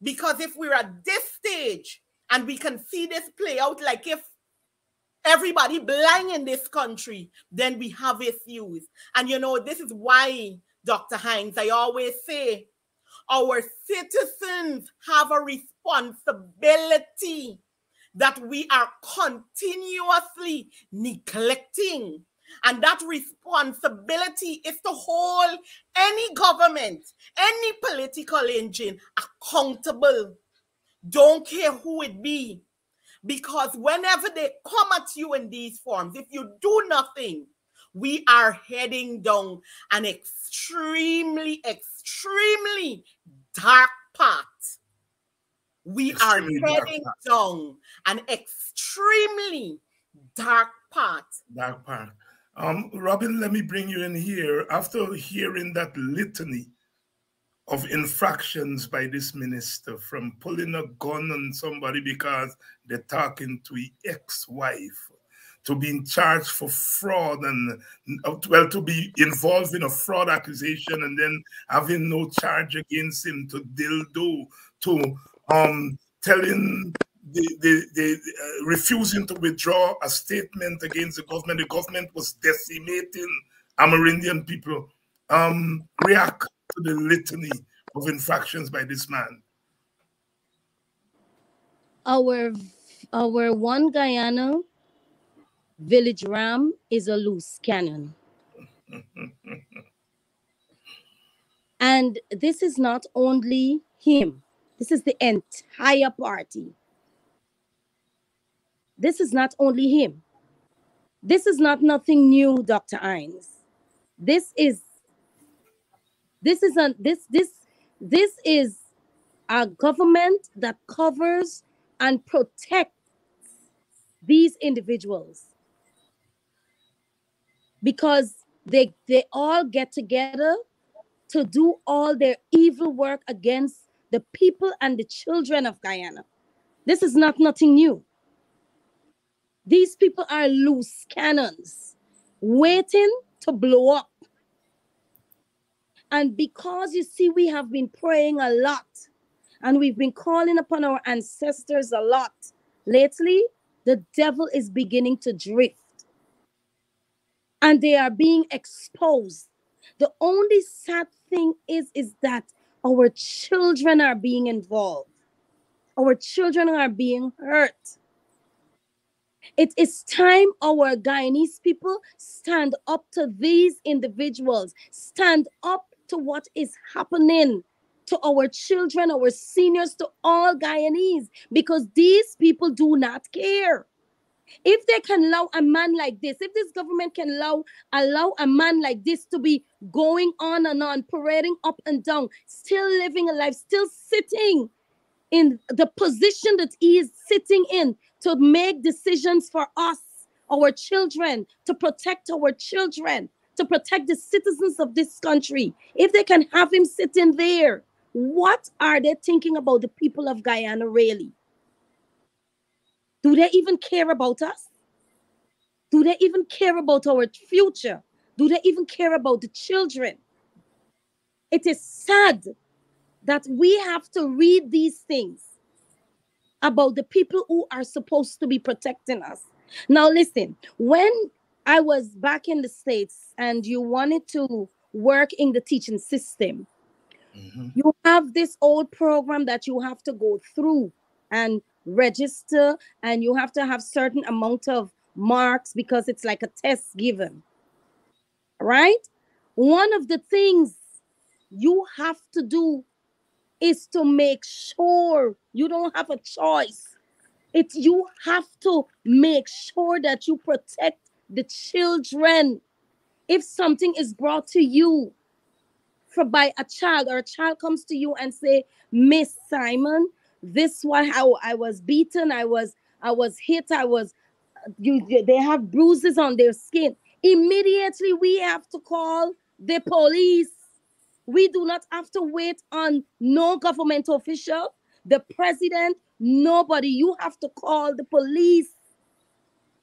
D: Because if we're at this stage and we can see this play out, like if everybody blind in this country, then we have issues. And you know, this is why, Dr. Hinds, I always say, our citizens have a responsibility that we are continuously neglecting. And that responsibility is to hold any government, any political engine accountable. Don't care who it be. Because whenever they come at you in these forms, if you do nothing, we are heading down an extremely, extremely dark path. We are heading down an extremely dark path.
B: Dark path. Robin, let me bring you in here. After hearing that litany of infractions by this minister, from pulling a gun on somebody because they're talking to his ex-wife, to being charged for fraud and, well, to be involved in a fraud accusation and then having no charge against him, to dildo, to telling refusing to withdraw a statement against the government. The government was decimating Amerindian people. React to the litany of infractions by this man.
C: Our one Guyana village ram is a loose cannon. And this is not only him. This is the entire party. This is not only him. This is not nothing new, Dr. Hinds. This is a government that covers and protects these individuals, because they all get together to do all their evil work against the people and the children of Guyana. This is not nothing new. These people are loose cannons waiting to blow up. And because, you see, we have been praying a lot and we've been calling upon our ancestors a lot. Lately, the devil is beginning to drift and they are being exposed. The only sad thing is that our children are being involved. Our children are being hurt. It is time our Guyanese people stand up to these individuals, stand up to what is happening to our children, our seniors, to all Guyanese, because these people do not care. If they can allow a man like this, if this government can allow a man like this to be going on, parading up and down, still living a life, still sitting in the position that he is sitting in to make decisions for us, our children, to protect our children, to protect the citizens of this country. If they can have him sitting there, what are they thinking about the people of Guyana really? Do they even care about us? Do they even care about our future? Do they even care about the children? It is sad that we have to read these things about the people who are supposed to be protecting us. Now, listen, when I was back in the States and you wanted to work in the teaching system, you have this old program that you have to go through and register, and you have to have certain amount of marks because it's like a test given, right? One of the things you have to do is to make sure you don't have a choice. You have to make sure that you protect the children. If something is brought to you by a child, or a child comes to you and say, Miss Simon, this was how I was beaten, I was hit, they have bruises on their skin. Immediately we have to call the police. We do not have to wait on no government official, the president, nobody. You have to call the police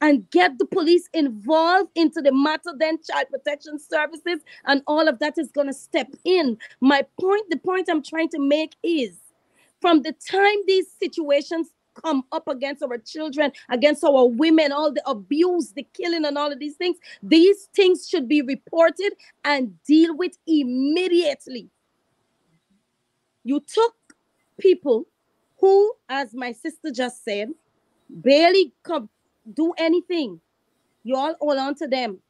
C: and get the police involved into the matter. Then child protection services and all of that is going to step in. The point I'm trying to make is, from the time these situations come up against our children, against our women, all the abuse, the killing, and all of these things should be reported and deal with immediately. You took people who, as my sister just said, barely do anything. You all hold on to them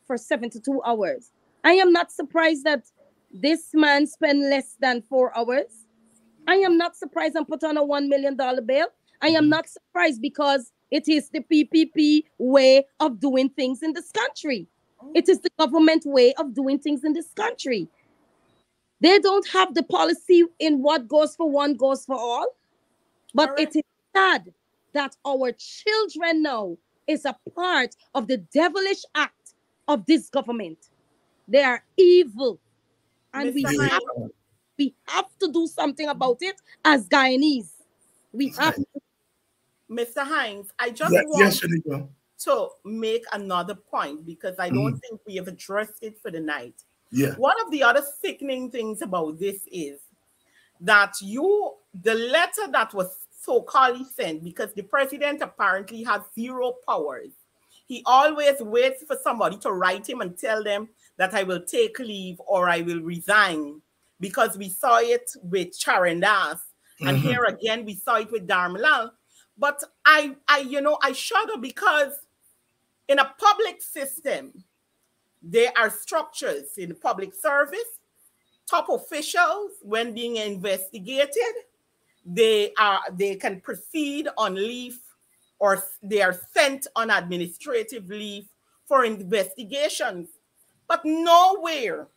C: for 72 hours. I am not surprised that this man spent less than 4 hours. I am not surprised and put on a $1 million bail. I am not surprised because it is the PPP way of doing things in this country. It is the government way of doing things in this country. They don't have the policy in what goes for one goes for all. But it is sad that our children now is a part of the devilish act of this government. They are evil. And we have to do something about it as Guyanese. We have to.
D: Mr. Hines, I just want to make another point because I don't think we have addressed it for the night.
B: Yeah.
D: One of the other sickening things about this is that the letter that was so-called sent, because the president apparently has zero powers. He always waits for somebody to write him and tell them that I will take leave or I will resign, because we saw it with Charandas, and here again we saw it with Darmalal. But I shudder, because in a public system, there are structures in the public service. Top officials, when being investigated, they can proceed on leave, or they are sent on administrative leave for investigations. But nowhere,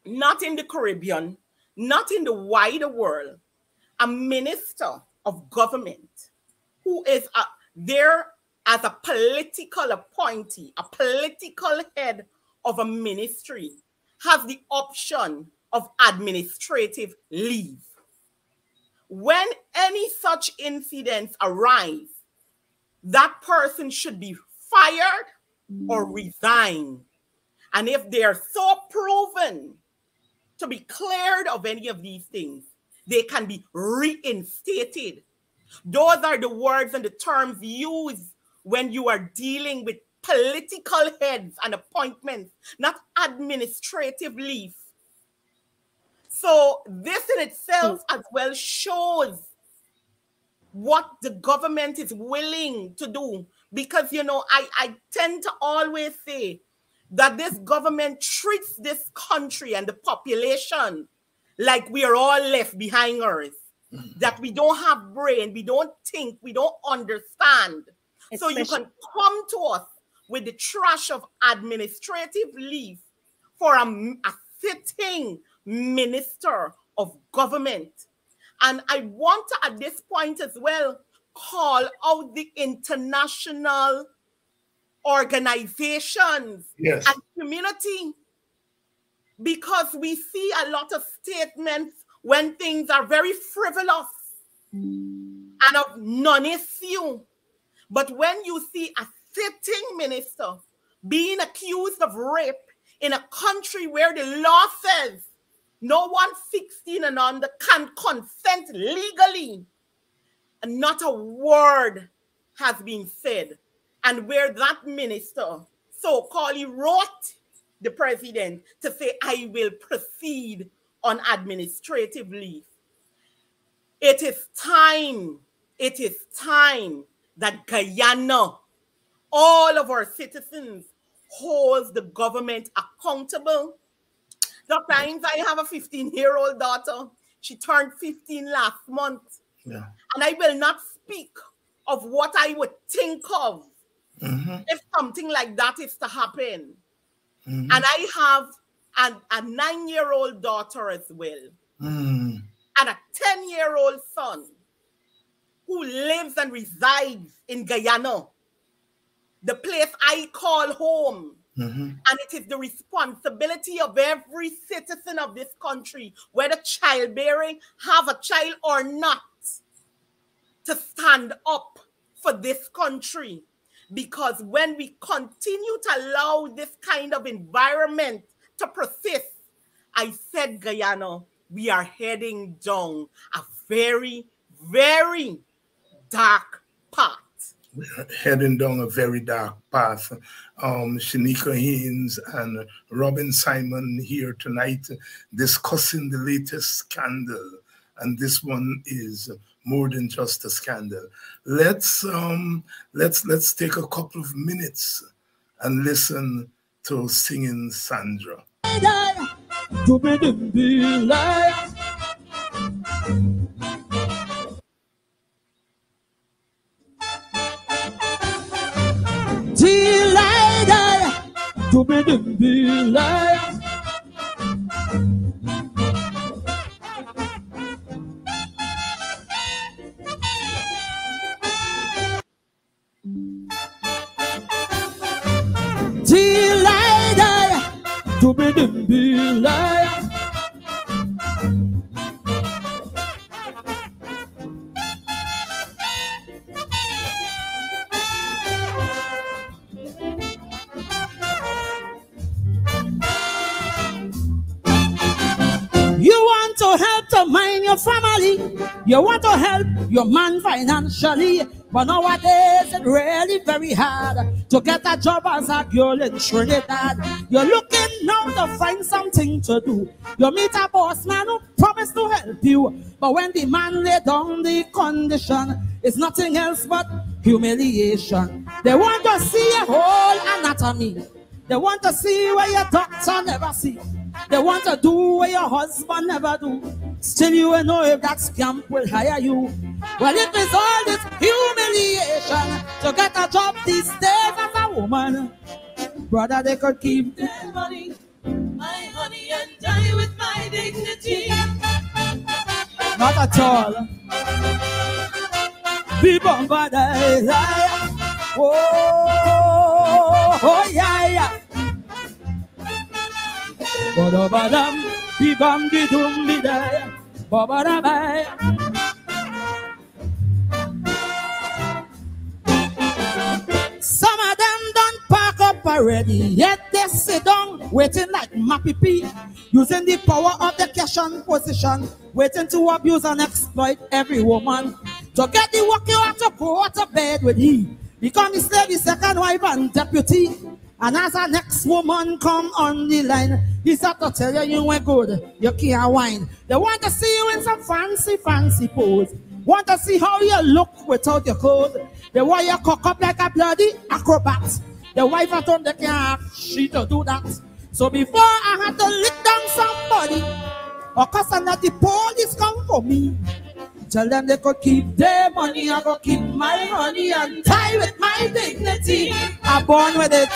D: not in the Caribbean, not in the wider world, a minister of government who is there as a political appointee, a political head of a ministry, has the option of administrative leave. When any such incidents arise, that person should be fired or resign. And if they are so proven to be cleared of any of these things, they can be reinstated. Those are the words and the terms used when you are dealing with political heads and appointments, not administrative leave. So this in itself as well shows what the government is willing to do. Because, you know, I tend to always say that this government treats this country and the population like we are all left behind earth, that we don't have brain, we don't think, we don't understand. So you can come to us with the trash of administrative leave for a sitting minister of government. And I want to, at this point as well, call out the international organizations and community, because we see a lot of statements when things are very frivolous and of non-issue. But when you see a sitting minister being accused of rape in a country where the law says no one 16 and under can consent legally, and not a word has been said, and where that minister so-called wrote the president to say, I will proceed on administrative leave. It is time that Guyana, all of our citizens, holds the government accountable. Dr. Hinds, I have a 15-year-old daughter. She turned 15 last month. Yeah. And I will not speak of what I would think of if something like that is to happen. And I have a 9-year-old daughter as well, and a 10-year-old son who lives and resides in Guyana, the place I call home. And it is the responsibility of every citizen of this country, whether childbearing, have a child or not, to stand up for this country. Because when we continue to allow this kind of environment to persist, I said, Guyana, we are heading down a very, very dark path.
B: We're heading down a very dark path. Shanika Haynes and Robin Simon here tonight discussing the latest scandal. And this one is more than just a scandal. Let's take a couple of minutes and listen to Singing Sandra.
A: You want to help your man financially, but nowadays it's really very hard to get a job as a girl in Trinidad. You're looking now to find something to do. You meet a boss man who promised to help you, but when the man lay down the condition, it's nothing else but humiliation. They want to see a whole anatomy. They want to see where your doctor never see. They want to do what your husband never do. Still you will know if that scamp will hire you. Well, it is all this humiliation to get a job these days as a woman. Brother, they could keep their money, my honey, and die with my dignity. Not at all. Be bombarded. Oh, yeah, yeah. Badam, be bam, be dum, be day, babarabai. Some of them don't pack up already, yet they just sit down, waiting like Mappy, using the power of the cash and position, waiting to abuse and exploit every woman. To get the work you have to go out of bed with he. Become the slave, the second wife and deputy. And as the next woman come on the line, he's out to tell you you ain't good, you can't whine. They want to see you in some fancy pose. Want to see how you look without your clothes. They want you cock up like a bloody acrobat. The wife at home, they can't have she to do that. So before I had to lick down somebody, or cause the police come for me, tell them they could keep their money, I go keep my money and tie with my dignity. I'm born with it.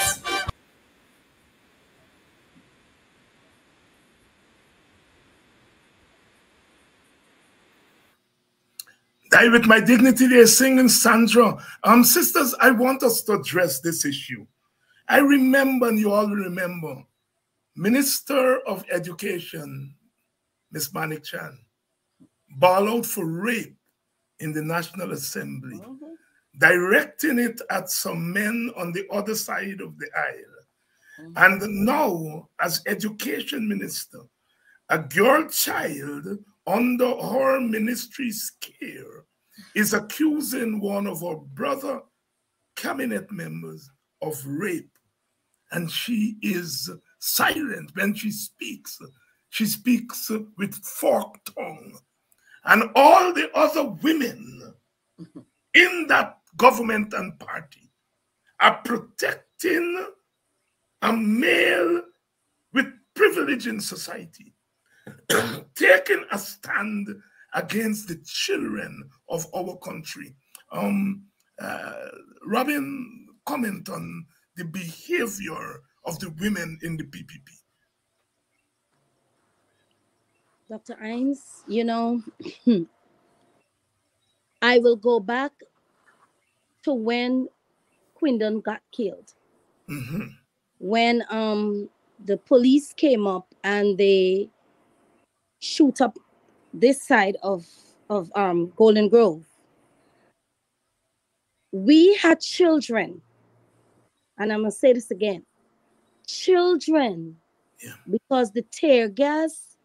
B: Die with my dignity, they're singing, Sandra. Sisters, I want us to address this issue. I remember, and you all remember, Minister of Education, Ms. Manik Chan, bawled out for rape in the National Assembly, directing it at some men on the other side of the aisle. And now, as Education Minister, a girl child under her ministry's care is accusing one of her brother cabinet members of rape. And she is silent when she speaks. She speaks with forked tongue. And all the other women in that government and party are protecting a male with privilege in society, taking a stand against the children of our country. Robin, comment on the behavior of the women in the PPP.
C: Dr. Hines, you know, I will go back to when Quindon got killed. When the police came up and they shoot up this side of Golden Grove. We had children, and I'm gonna say this again, children, because the tear gas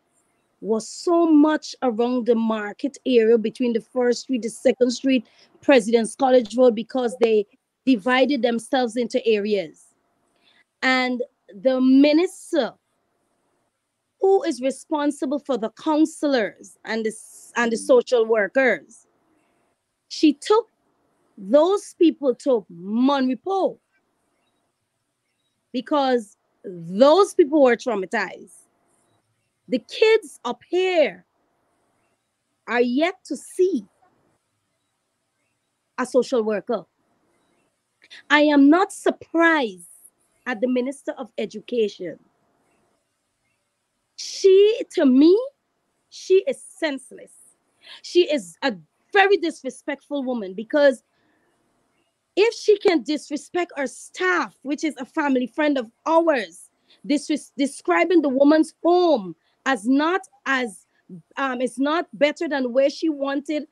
C: was so much around the market area between the 1st Street, the 2nd Street, President's College Road, because they divided themselves into areas. And the minister who is responsible for the counselors and the social workers, she took those people to Monrepo because those people were traumatized. The kids up here are yet to see a social worker. I am not surprised at the Minister of Education. To me, she is senseless. She is a very disrespectful woman, because if she can disrespect her staff, which is a family friend of ours, describing the woman's home as it's not better than where she wanted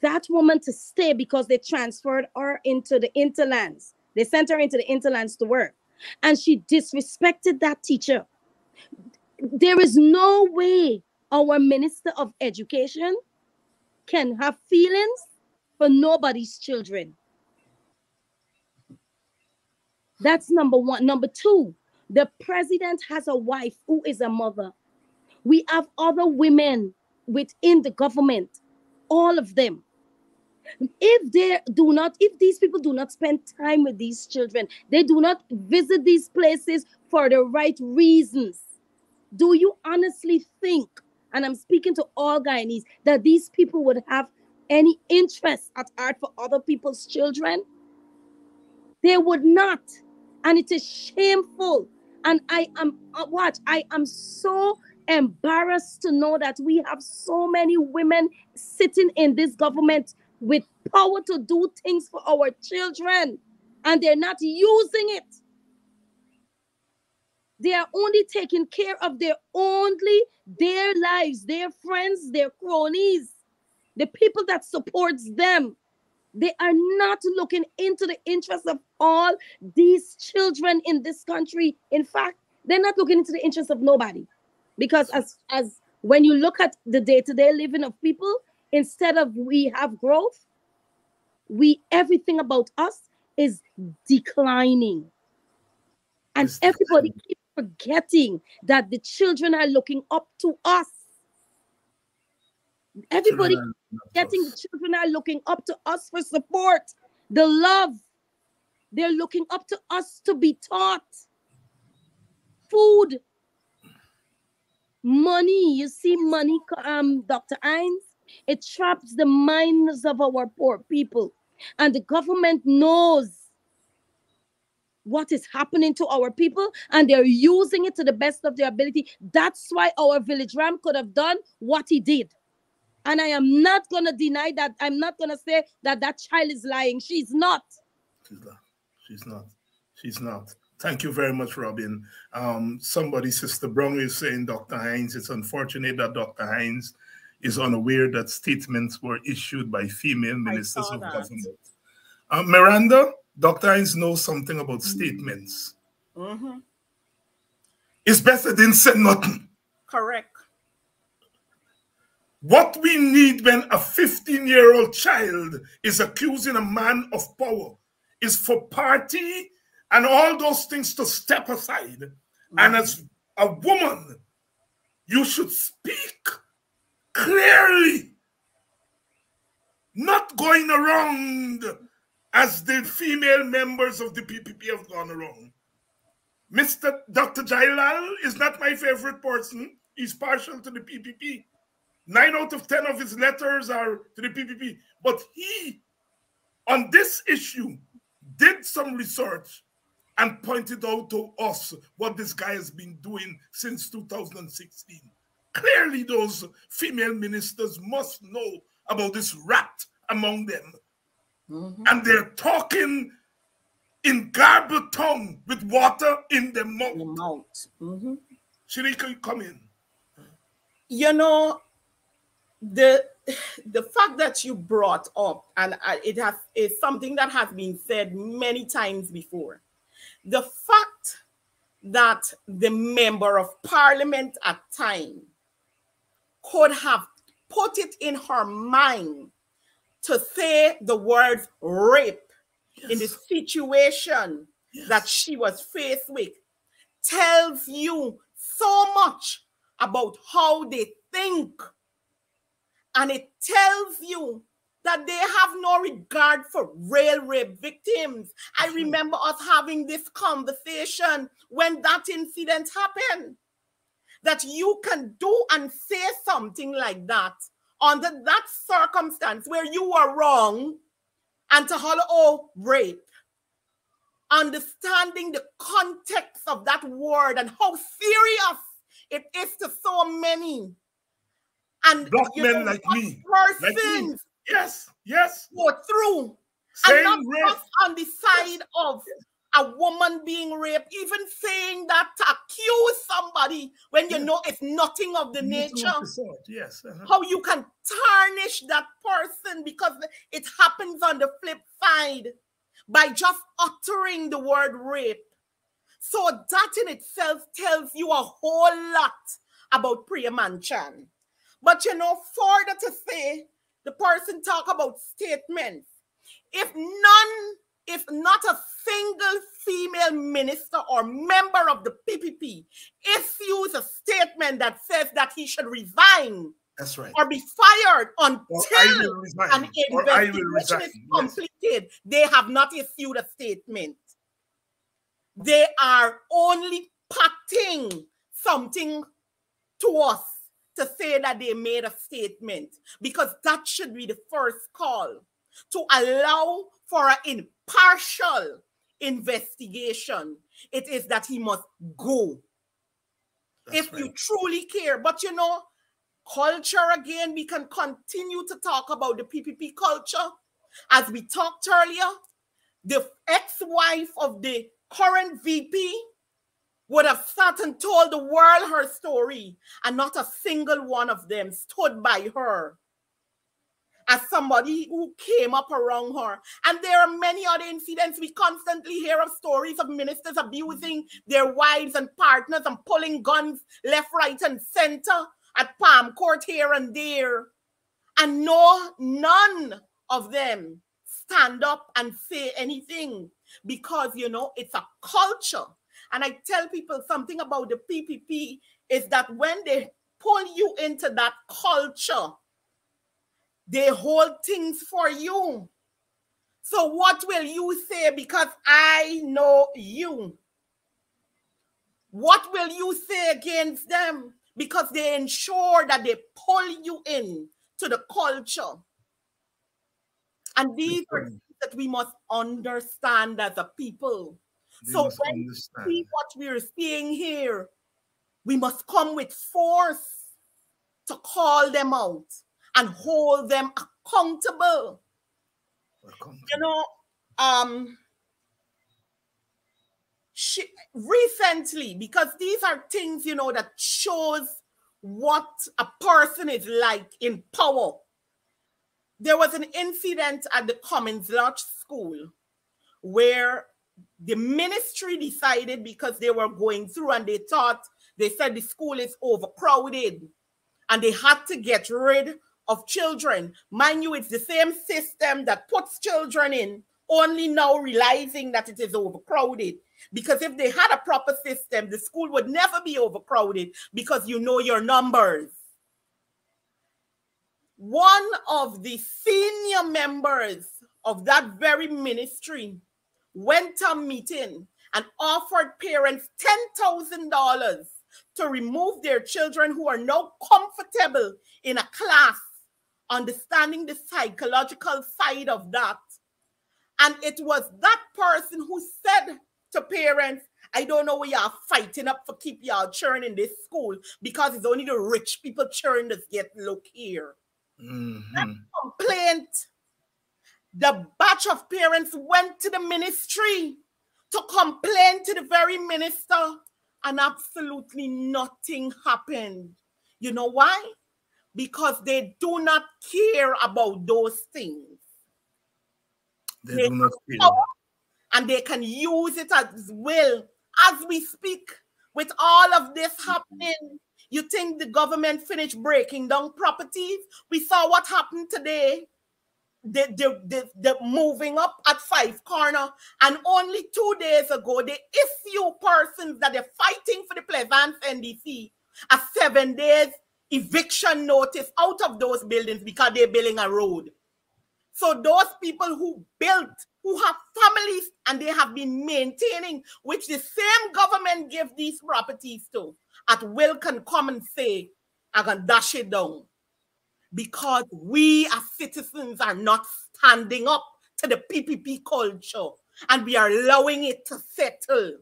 C: that woman to stay, because they transferred her into the interlands. They sent her into the interlands to work, and she disrespected that teacher. There is no way our Minister of Education can have feelings for nobody's children. That's number one. Number two, the president has a wife who is a mother. We have other women within the government, all of them. If these people do not spend time with these children, they do not visit these places for the right reasons, do you honestly think, and I'm speaking to all Guyanese, that these people would have any interest at heart for other people's children? They would not. And it is shameful. And I am so embarrassed to know that we have so many women sitting in this government with power to do things for our children, and they're not using it. They are only taking care of their lives, their friends, their cronies, the people that supports them. They are not looking into the interests of all these children in this country. In fact, they're not looking into the interests of nobody. Because as when you look at the day-to-day living of people, instead of we have growth, everything about us is declining. And everybody keeps forgetting that the children are looking up to us. Everybody getting the children are looking up to us for support, the love. They're looking up to us to be taught. Food, money. You see, money, Dr. Hines, it traps the minds of our poor people. And the government knows what is happening to our people, and they're using it to the best of their ability. That's why our village ram could have done what he did. And I am not going to deny that. I'm not going to say that that child is lying. She's not.
B: She's not. She's not. Thank you very much, Robin. Somebody, Sister Brown, is saying, Dr. Hines, it's unfortunate that Dr. Hines is unaware that statements were issued by female ministers of government. Miranda, Dr. Hines knows something about statements. It's best they didn't say nothing.
D: Correct.
B: What we need when a 15-year-old child is accusing a man of power is for party and all those things to step aside. And as a woman, you should speak clearly, not going around as the female members of the PPP have gone around. Dr. Jailal is not my favorite person. He's partial to the PPP. 9 out of 10 of his letters are to the PPP. But he, on this issue, did some research and pointed out to us what this guy has been doing since 2016. Clearly, those female ministers must know about this rat among them. And they're talking in garbled tongue with water in their mouth. Shirika, come in.
D: You know, the fact that you brought up, and it's something that has been said many times before. The fact that the member of parliament at time could have put it in her mind to say the words rape in the situation that she was faced with tells you so much about how they think. And it tells you that they have no regard for real rape victims. I remember us having this conversation when that incident happened. That you can do and say something like that under that circumstance where you were wrong and to holler, oh, rape. Understanding the context of that word and how serious it is to so many. And
B: black men like me.
D: Persons
B: yes,
D: go through.
B: Same
D: and not
B: rape.
D: just on the side of a woman being raped, even saying that to accuse somebody when you know it's nothing of the nature.
B: Yes.
D: How you can tarnish that person because it happens on the flip side by just uttering the word rape. So that in itself tells you a whole lot about Priya Manchan. But you know, further to say, the person talk about statements. If not a single female minister or member of the PPP issues a statement that says that he should resign,
B: that's right,
D: or be fired until an investigation is completed, they have not issued a statement. They are only patting something to us to say that they made a statement, because that should be the first call to allow for an impartial investigation. It is that he must go. If you truly care. But you know, culture again, we can continue to talk about the PPP culture. As we talked earlier, the ex-wife of the current VP would have sat and told the world her story, and not a single one of them stood by her. as somebody who came up around her. And there are many other incidents. We constantly hear of stories of ministers abusing their wives and partners and pulling guns left, right, and center at Palm Court here and there. And none of them stand up and say anything because, you know, it's a culture. And I tell people something about the PPP is that when they pull you into that culture, they hold things for you. So what will you say because I know you? What will you say against them? Because they ensure that they pull you in to the culture. And these are things that we must understand as a people. So when we see what we're seeing here, we must come with force to call them out and hold them accountable. You know, recently, because these are things, you know, that shows what a person is like in power. There was an incident at the Commons Lodge School where the ministry decided, because they were going through and they said the school is overcrowded and they had to get rid of children. Mind you, it's the same system that puts children in, only now realizing that it is overcrowded. Because if they had a proper system, the school would never be overcrowded because you know your numbers. One of the senior members of that very ministry went to a meeting and offered parents $10,000 to remove their children who are now comfortable in a class, understanding the psychological side of that. And it was that person who said to parents, I don't know why y'all fighting up for keep y'all churn in this school because it's only the rich people churn that get look here. That complaint, the batch of parents went to the ministry to complain to the very minister, and absolutely nothing happened. You know why? Because they do not care about those things. They do not care. And they can use it as will. As we speak, with all of this happening, you think the government finished breaking down properties? We saw what happened today. They're moving up at 5 Corner, and only 2 days ago, they issue persons that are fighting for the Pleasance NDC a 7 days eviction notice out of those buildings because they're building a road. So those people who built, who have families, and they have been maintaining, which the same government give these properties to, at will can come and say, I can dash it down. Because we as citizens are not standing up to the PPP culture, and we are allowing it to settle.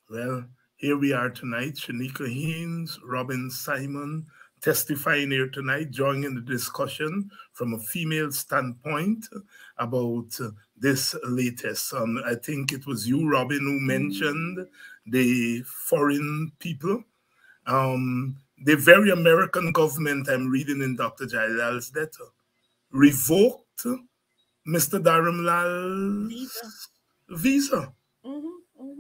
B: Well, here we are tonight, Shanika Haynes, Robin Simon, testifying here tonight, joining the discussion from a female standpoint about this latest. I think it was you, Robin, who mentioned the foreign people. The very American government, I'm reading in Dr. Jailal's letter, revoked Mr. Dharamlal's visa.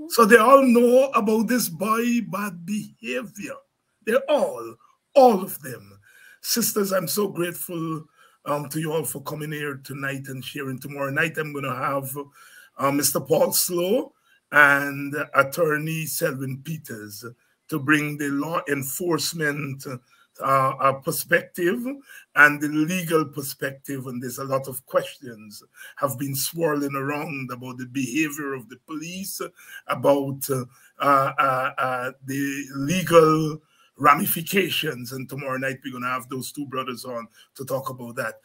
B: So they all know about this boy bad behavior. They're all of them. Sisters, I'm so grateful to you all for coming here tonight and sharing. Tomorrow night, I'm going to have Mr. Paul Slow and attorney Selwyn Peters to bring the law enforcement perspective and the legal perspective. And there's a lot of questions have been swirling around about the behavior of the police, about the legal ramifications. And tomorrow night, we're going to have those two brothers on to talk about that.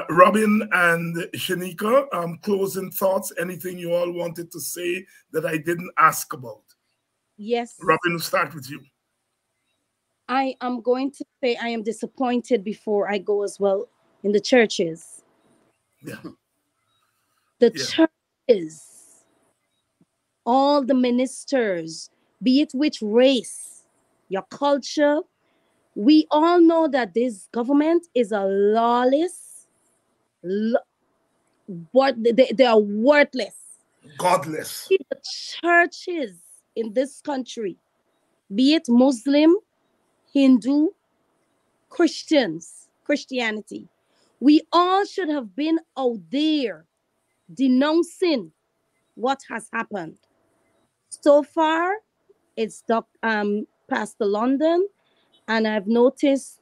B: Robin and Shanika, closing thoughts, anything you all wanted to say that I didn't ask about?
C: Yes.
B: Robin, we'll start with you.
C: I am going to say I am disappointed before I go as well in the churches.
B: Yeah.
C: The churches, all the ministers, be it which race, your culture, We all know that this government is a lawless, they are worthless.
B: Godless.
C: The churches in this country, be it Muslim, Hindu, Christianity, we all should have been out there denouncing what has happened. So far, it's Pastor London, and I've noticed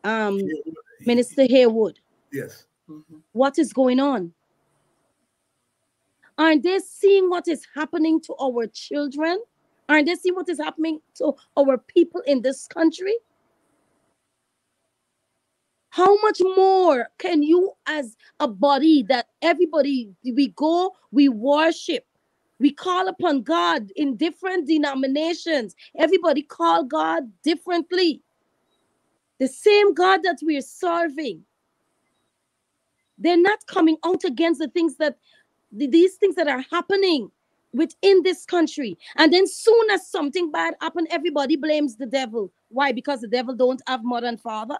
C: Minister Haywood.
B: Yes.
C: What is going on? Aren't they seeing what is happening to our children? Aren't they seeing what is happening to our people in this country? How much more can you, as a body that everybody, we go, we worship, we call upon God in different denominations. Everybody call God differently. The same God that we're serving. They're not coming out against the things that, these things that are happening within this country. And then soon as something bad happens, everybody blames the devil. Why? Because the devil don't have mother and father.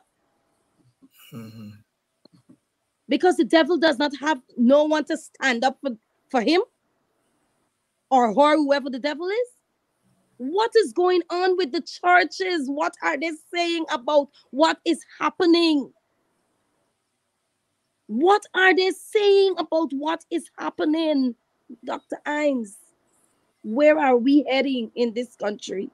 C: Because the devil does not have no one to stand up for him or her, whoever the devil is. What is going on with the churches? What are they saying about what is happening? What are they saying about what is happening, Dr. Hinds? Where are we heading in this country?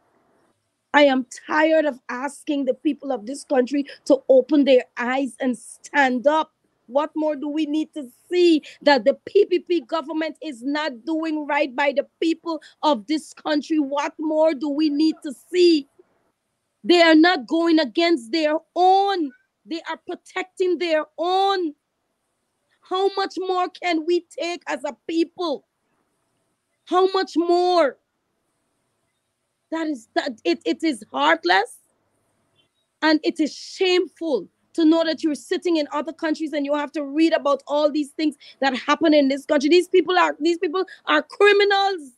C: I am tired of asking the people of this country to open their eyes and stand up. What more do we need to see that the PPP government is not doing right by the people of this country? What more do we need to see? They are not going against their own. They are protecting their own. How much more can we take as a people? How much more? It is heartless, and it is shameful to know that you're sitting in other countries and you have to read about all these things that happen in this country. These people are criminals.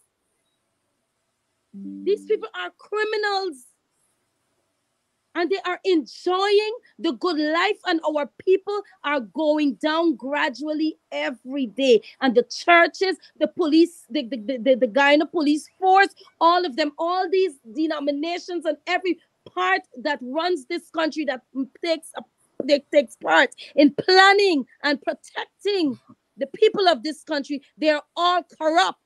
C: These people are criminals. And they are enjoying the good life, and our people are going down gradually every day. And the churches, the police, the Guyana police force, all of them, all these denominations and every part that runs this country that takes part in planning and protecting the people of this country, they're all corrupt.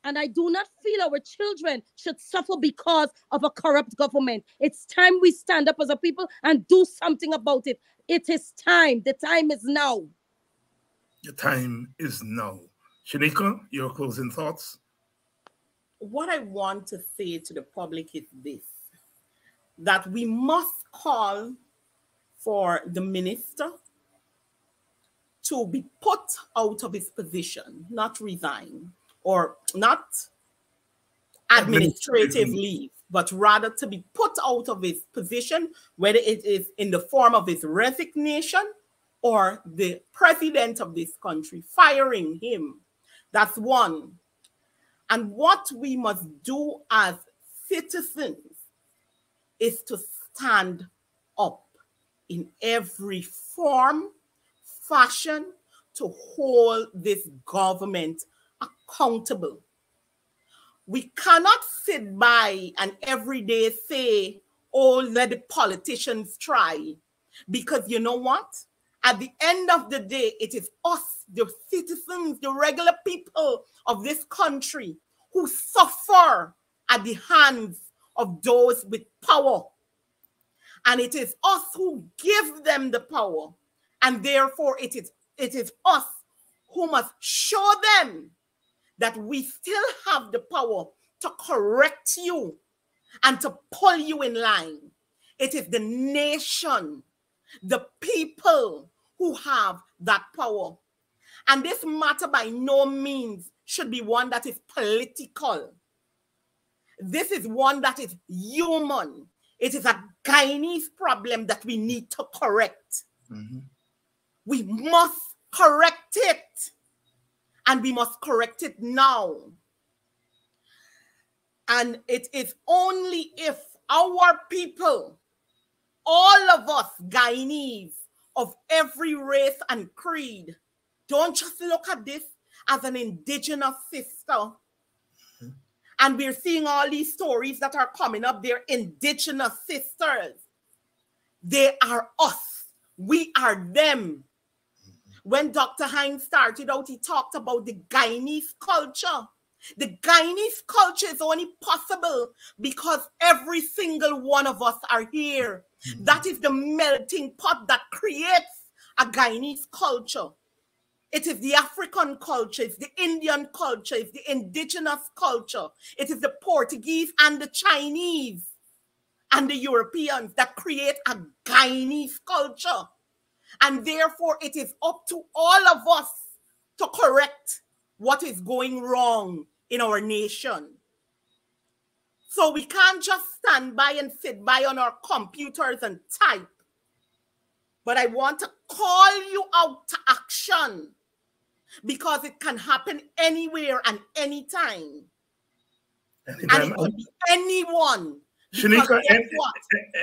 C: And I do not feel our children should suffer because of a corrupt government. It's time we stand up as a people and do something about it. It is time. The time is now.
B: The time is now. Shanika, your closing thoughts?
D: What I want to say to the public is this, that we must call for the minister to be put out of his position, not resign, or not administrative leave, but rather to be put out of his position, whether it is in the form of his resignation or the president of this country firing him. That's one. And what we must do as citizens is to stand up in every form, fashion, to hold this government accountable. We cannot sit by and every day say, oh, let the politicians try. Because you know what? At the end of the day, it is us, the citizens, the regular people of this country who suffer at the hands of those with power. And it is us who give them the power. And therefore, it is us who must show them that we still have the power to correct you and to pull you in line. It is the nation, the people who have that power. And this matter by no means should be one that is political. This is one that is human. It is a Guyanese problem that we need to correct. We must correct it. And we must correct it now. And it is only if our people, all of us Guyanese of every race and creed, don't just look at this as an indigenous sister. And we're seeing all these stories that are coming up. They're indigenous sisters. They are us. We are them. When Dr. Hinds started out, he talked about the Guyanese culture. The Guyanese culture is only possible because every single one of us are here. That is the melting pot that creates a Guyanese culture. It is the African culture, it's the Indian culture, it's the indigenous culture. It is the Portuguese and the Chinese and the Europeans that create a Guyanese culture. And therefore, it is up to all of us to correct what is going wrong in our nation. So we can't just stand by and sit by on our computers and type. But I want to call you out to action, because it can happen anywhere and anytime.
B: Anytime.
D: And it could be anyone.
B: Shanika,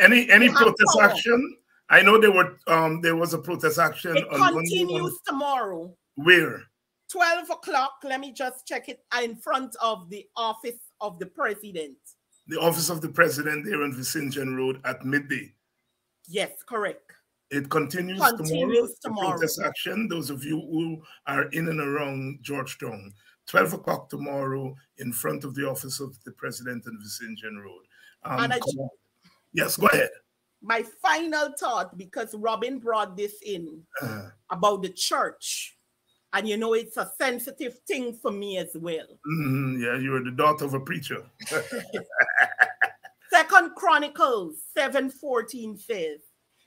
B: any protest action? I know there was a protest action.
D: It continues tomorrow.
B: Where?
D: 12 o'clock. Let me just check it in front of the office of the president.
B: The office of the president there on Vincentian Road at midday.
D: Yes, correct.
B: It continues tomorrow. Protest action. Those of you who are in and around Georgetown, 12 o'clock tomorrow in front of the office of the president on Vincentian Road. Yes, go ahead.
D: My final thought, because Robin brought this in about the church. And you know, it's a sensitive thing for me as well.
B: Yeah, you're the daughter of a preacher.
D: 2 Chronicles 7:14 says,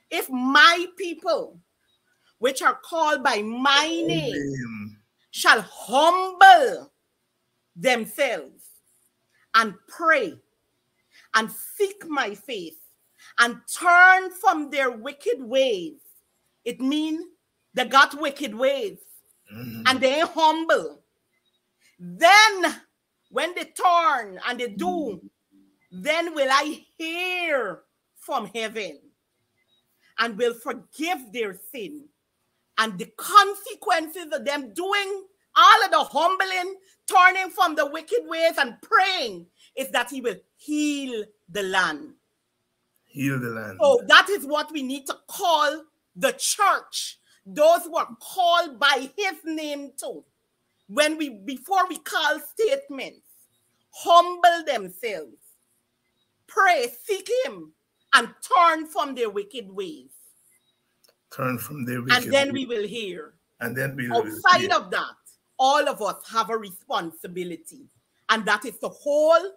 D: if my people, which are called by my name, shall humble themselves and pray and seek my face and turn from their wicked ways. It means they got wicked ways and they ain't humble. Then when they turn and they do, then will I hear from heaven and will forgive their sin. And the consequences of them doing all of the humbling, turning from the wicked ways and praying is that he will heal the land.
B: Heal the land.
D: So that is what we need to call the church. Those who are called by his name too. Before we call statements, humble themselves, pray, seek him, and turn from their wicked ways.
B: Turn from their wicked ways.
D: And then we will hear.
B: And then we will hear.
D: Outside of that, all of us have a responsibility. And that is to hold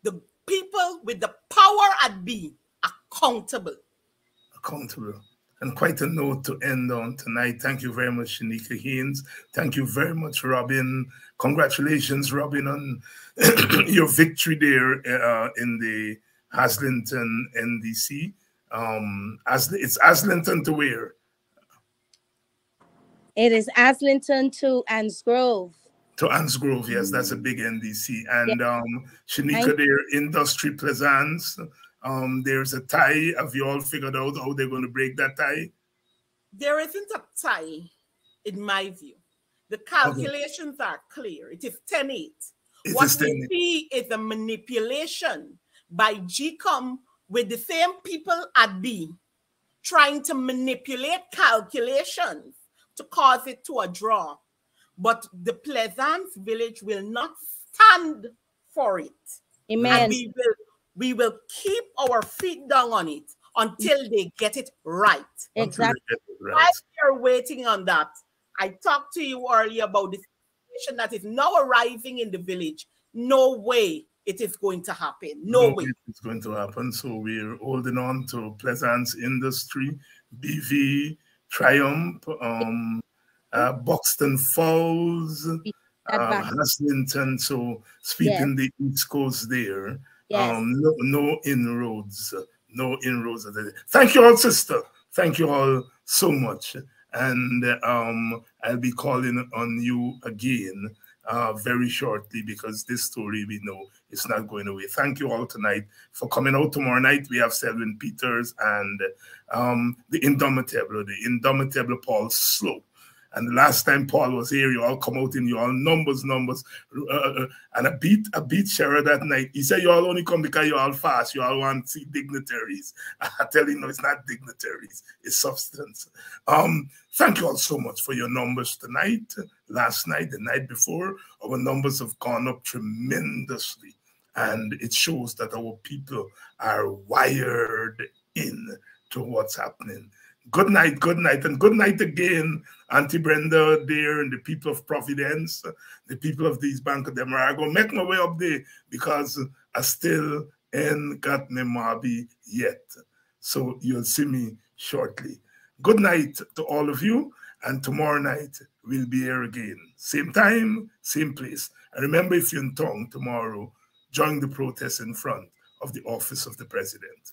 D: the people with the power at be accountable.
B: Accountable. And quite a note to end on tonight. Thank you very much, Shanika Hinds. Thank you very much, Robin. Congratulations, Robin, on your victory there in the Haslington NDC. It's Haslington to where?
C: It is Haslington to Ansgrove.
B: To Ansgrove, yes, that's a big NDC. And Shanika there, Industry Plaisance. There's a tie. Have you all figured out how they're going to break that tie?
D: There isn't a tie, in my view. The calculations are clear. It is 10-8. What we see is a manipulation by GCOM with the same people at B trying to manipulate calculations to cause it to a draw. But the Plaisance village will not stand for it.
C: Amen.
D: And we will keep our feet down on it until they get it right.
C: Exactly.
D: While we are waiting on that, I talked to you earlier about the situation that is now arising in the village. No way it is going to happen. No way.
B: It's going to happen. So we're holding on to Plaisance Industry, BV, Triumph, Buxton Falls, Haslington. So speaking the East Coast there.
C: Yes.
B: No inroads. No inroads. Thank you all, sister. Thank you all so much. And I'll be calling on you again very shortly, because this story, we know, is not going away. Thank you all tonight for coming out. Tomorrow night we have Selwyn Peters and the indomitable Paul Slow. And the last time Paul was here, you all come out in your numbers, and a beat Sherrod that night. He said you all only come because you all fast. You all want to see dignitaries. I tell you, no, it's not dignitaries. It's substance. Thank you all so much for your numbers tonight, last night, the night before. Our numbers have gone up tremendously. And it shows that our people are wired in to what's happening. Good night, and good night again, Auntie Brenda there, and the people of Providence, the people of the East Bank of Demerara. I'm going to make my way up there because I still ain't got my Marby yet. So you'll see me shortly. Good night to all of you, and tomorrow night we'll be here again. Same time, same place. And remember, if you're in town tomorrow, join the protest in front of the office of the president.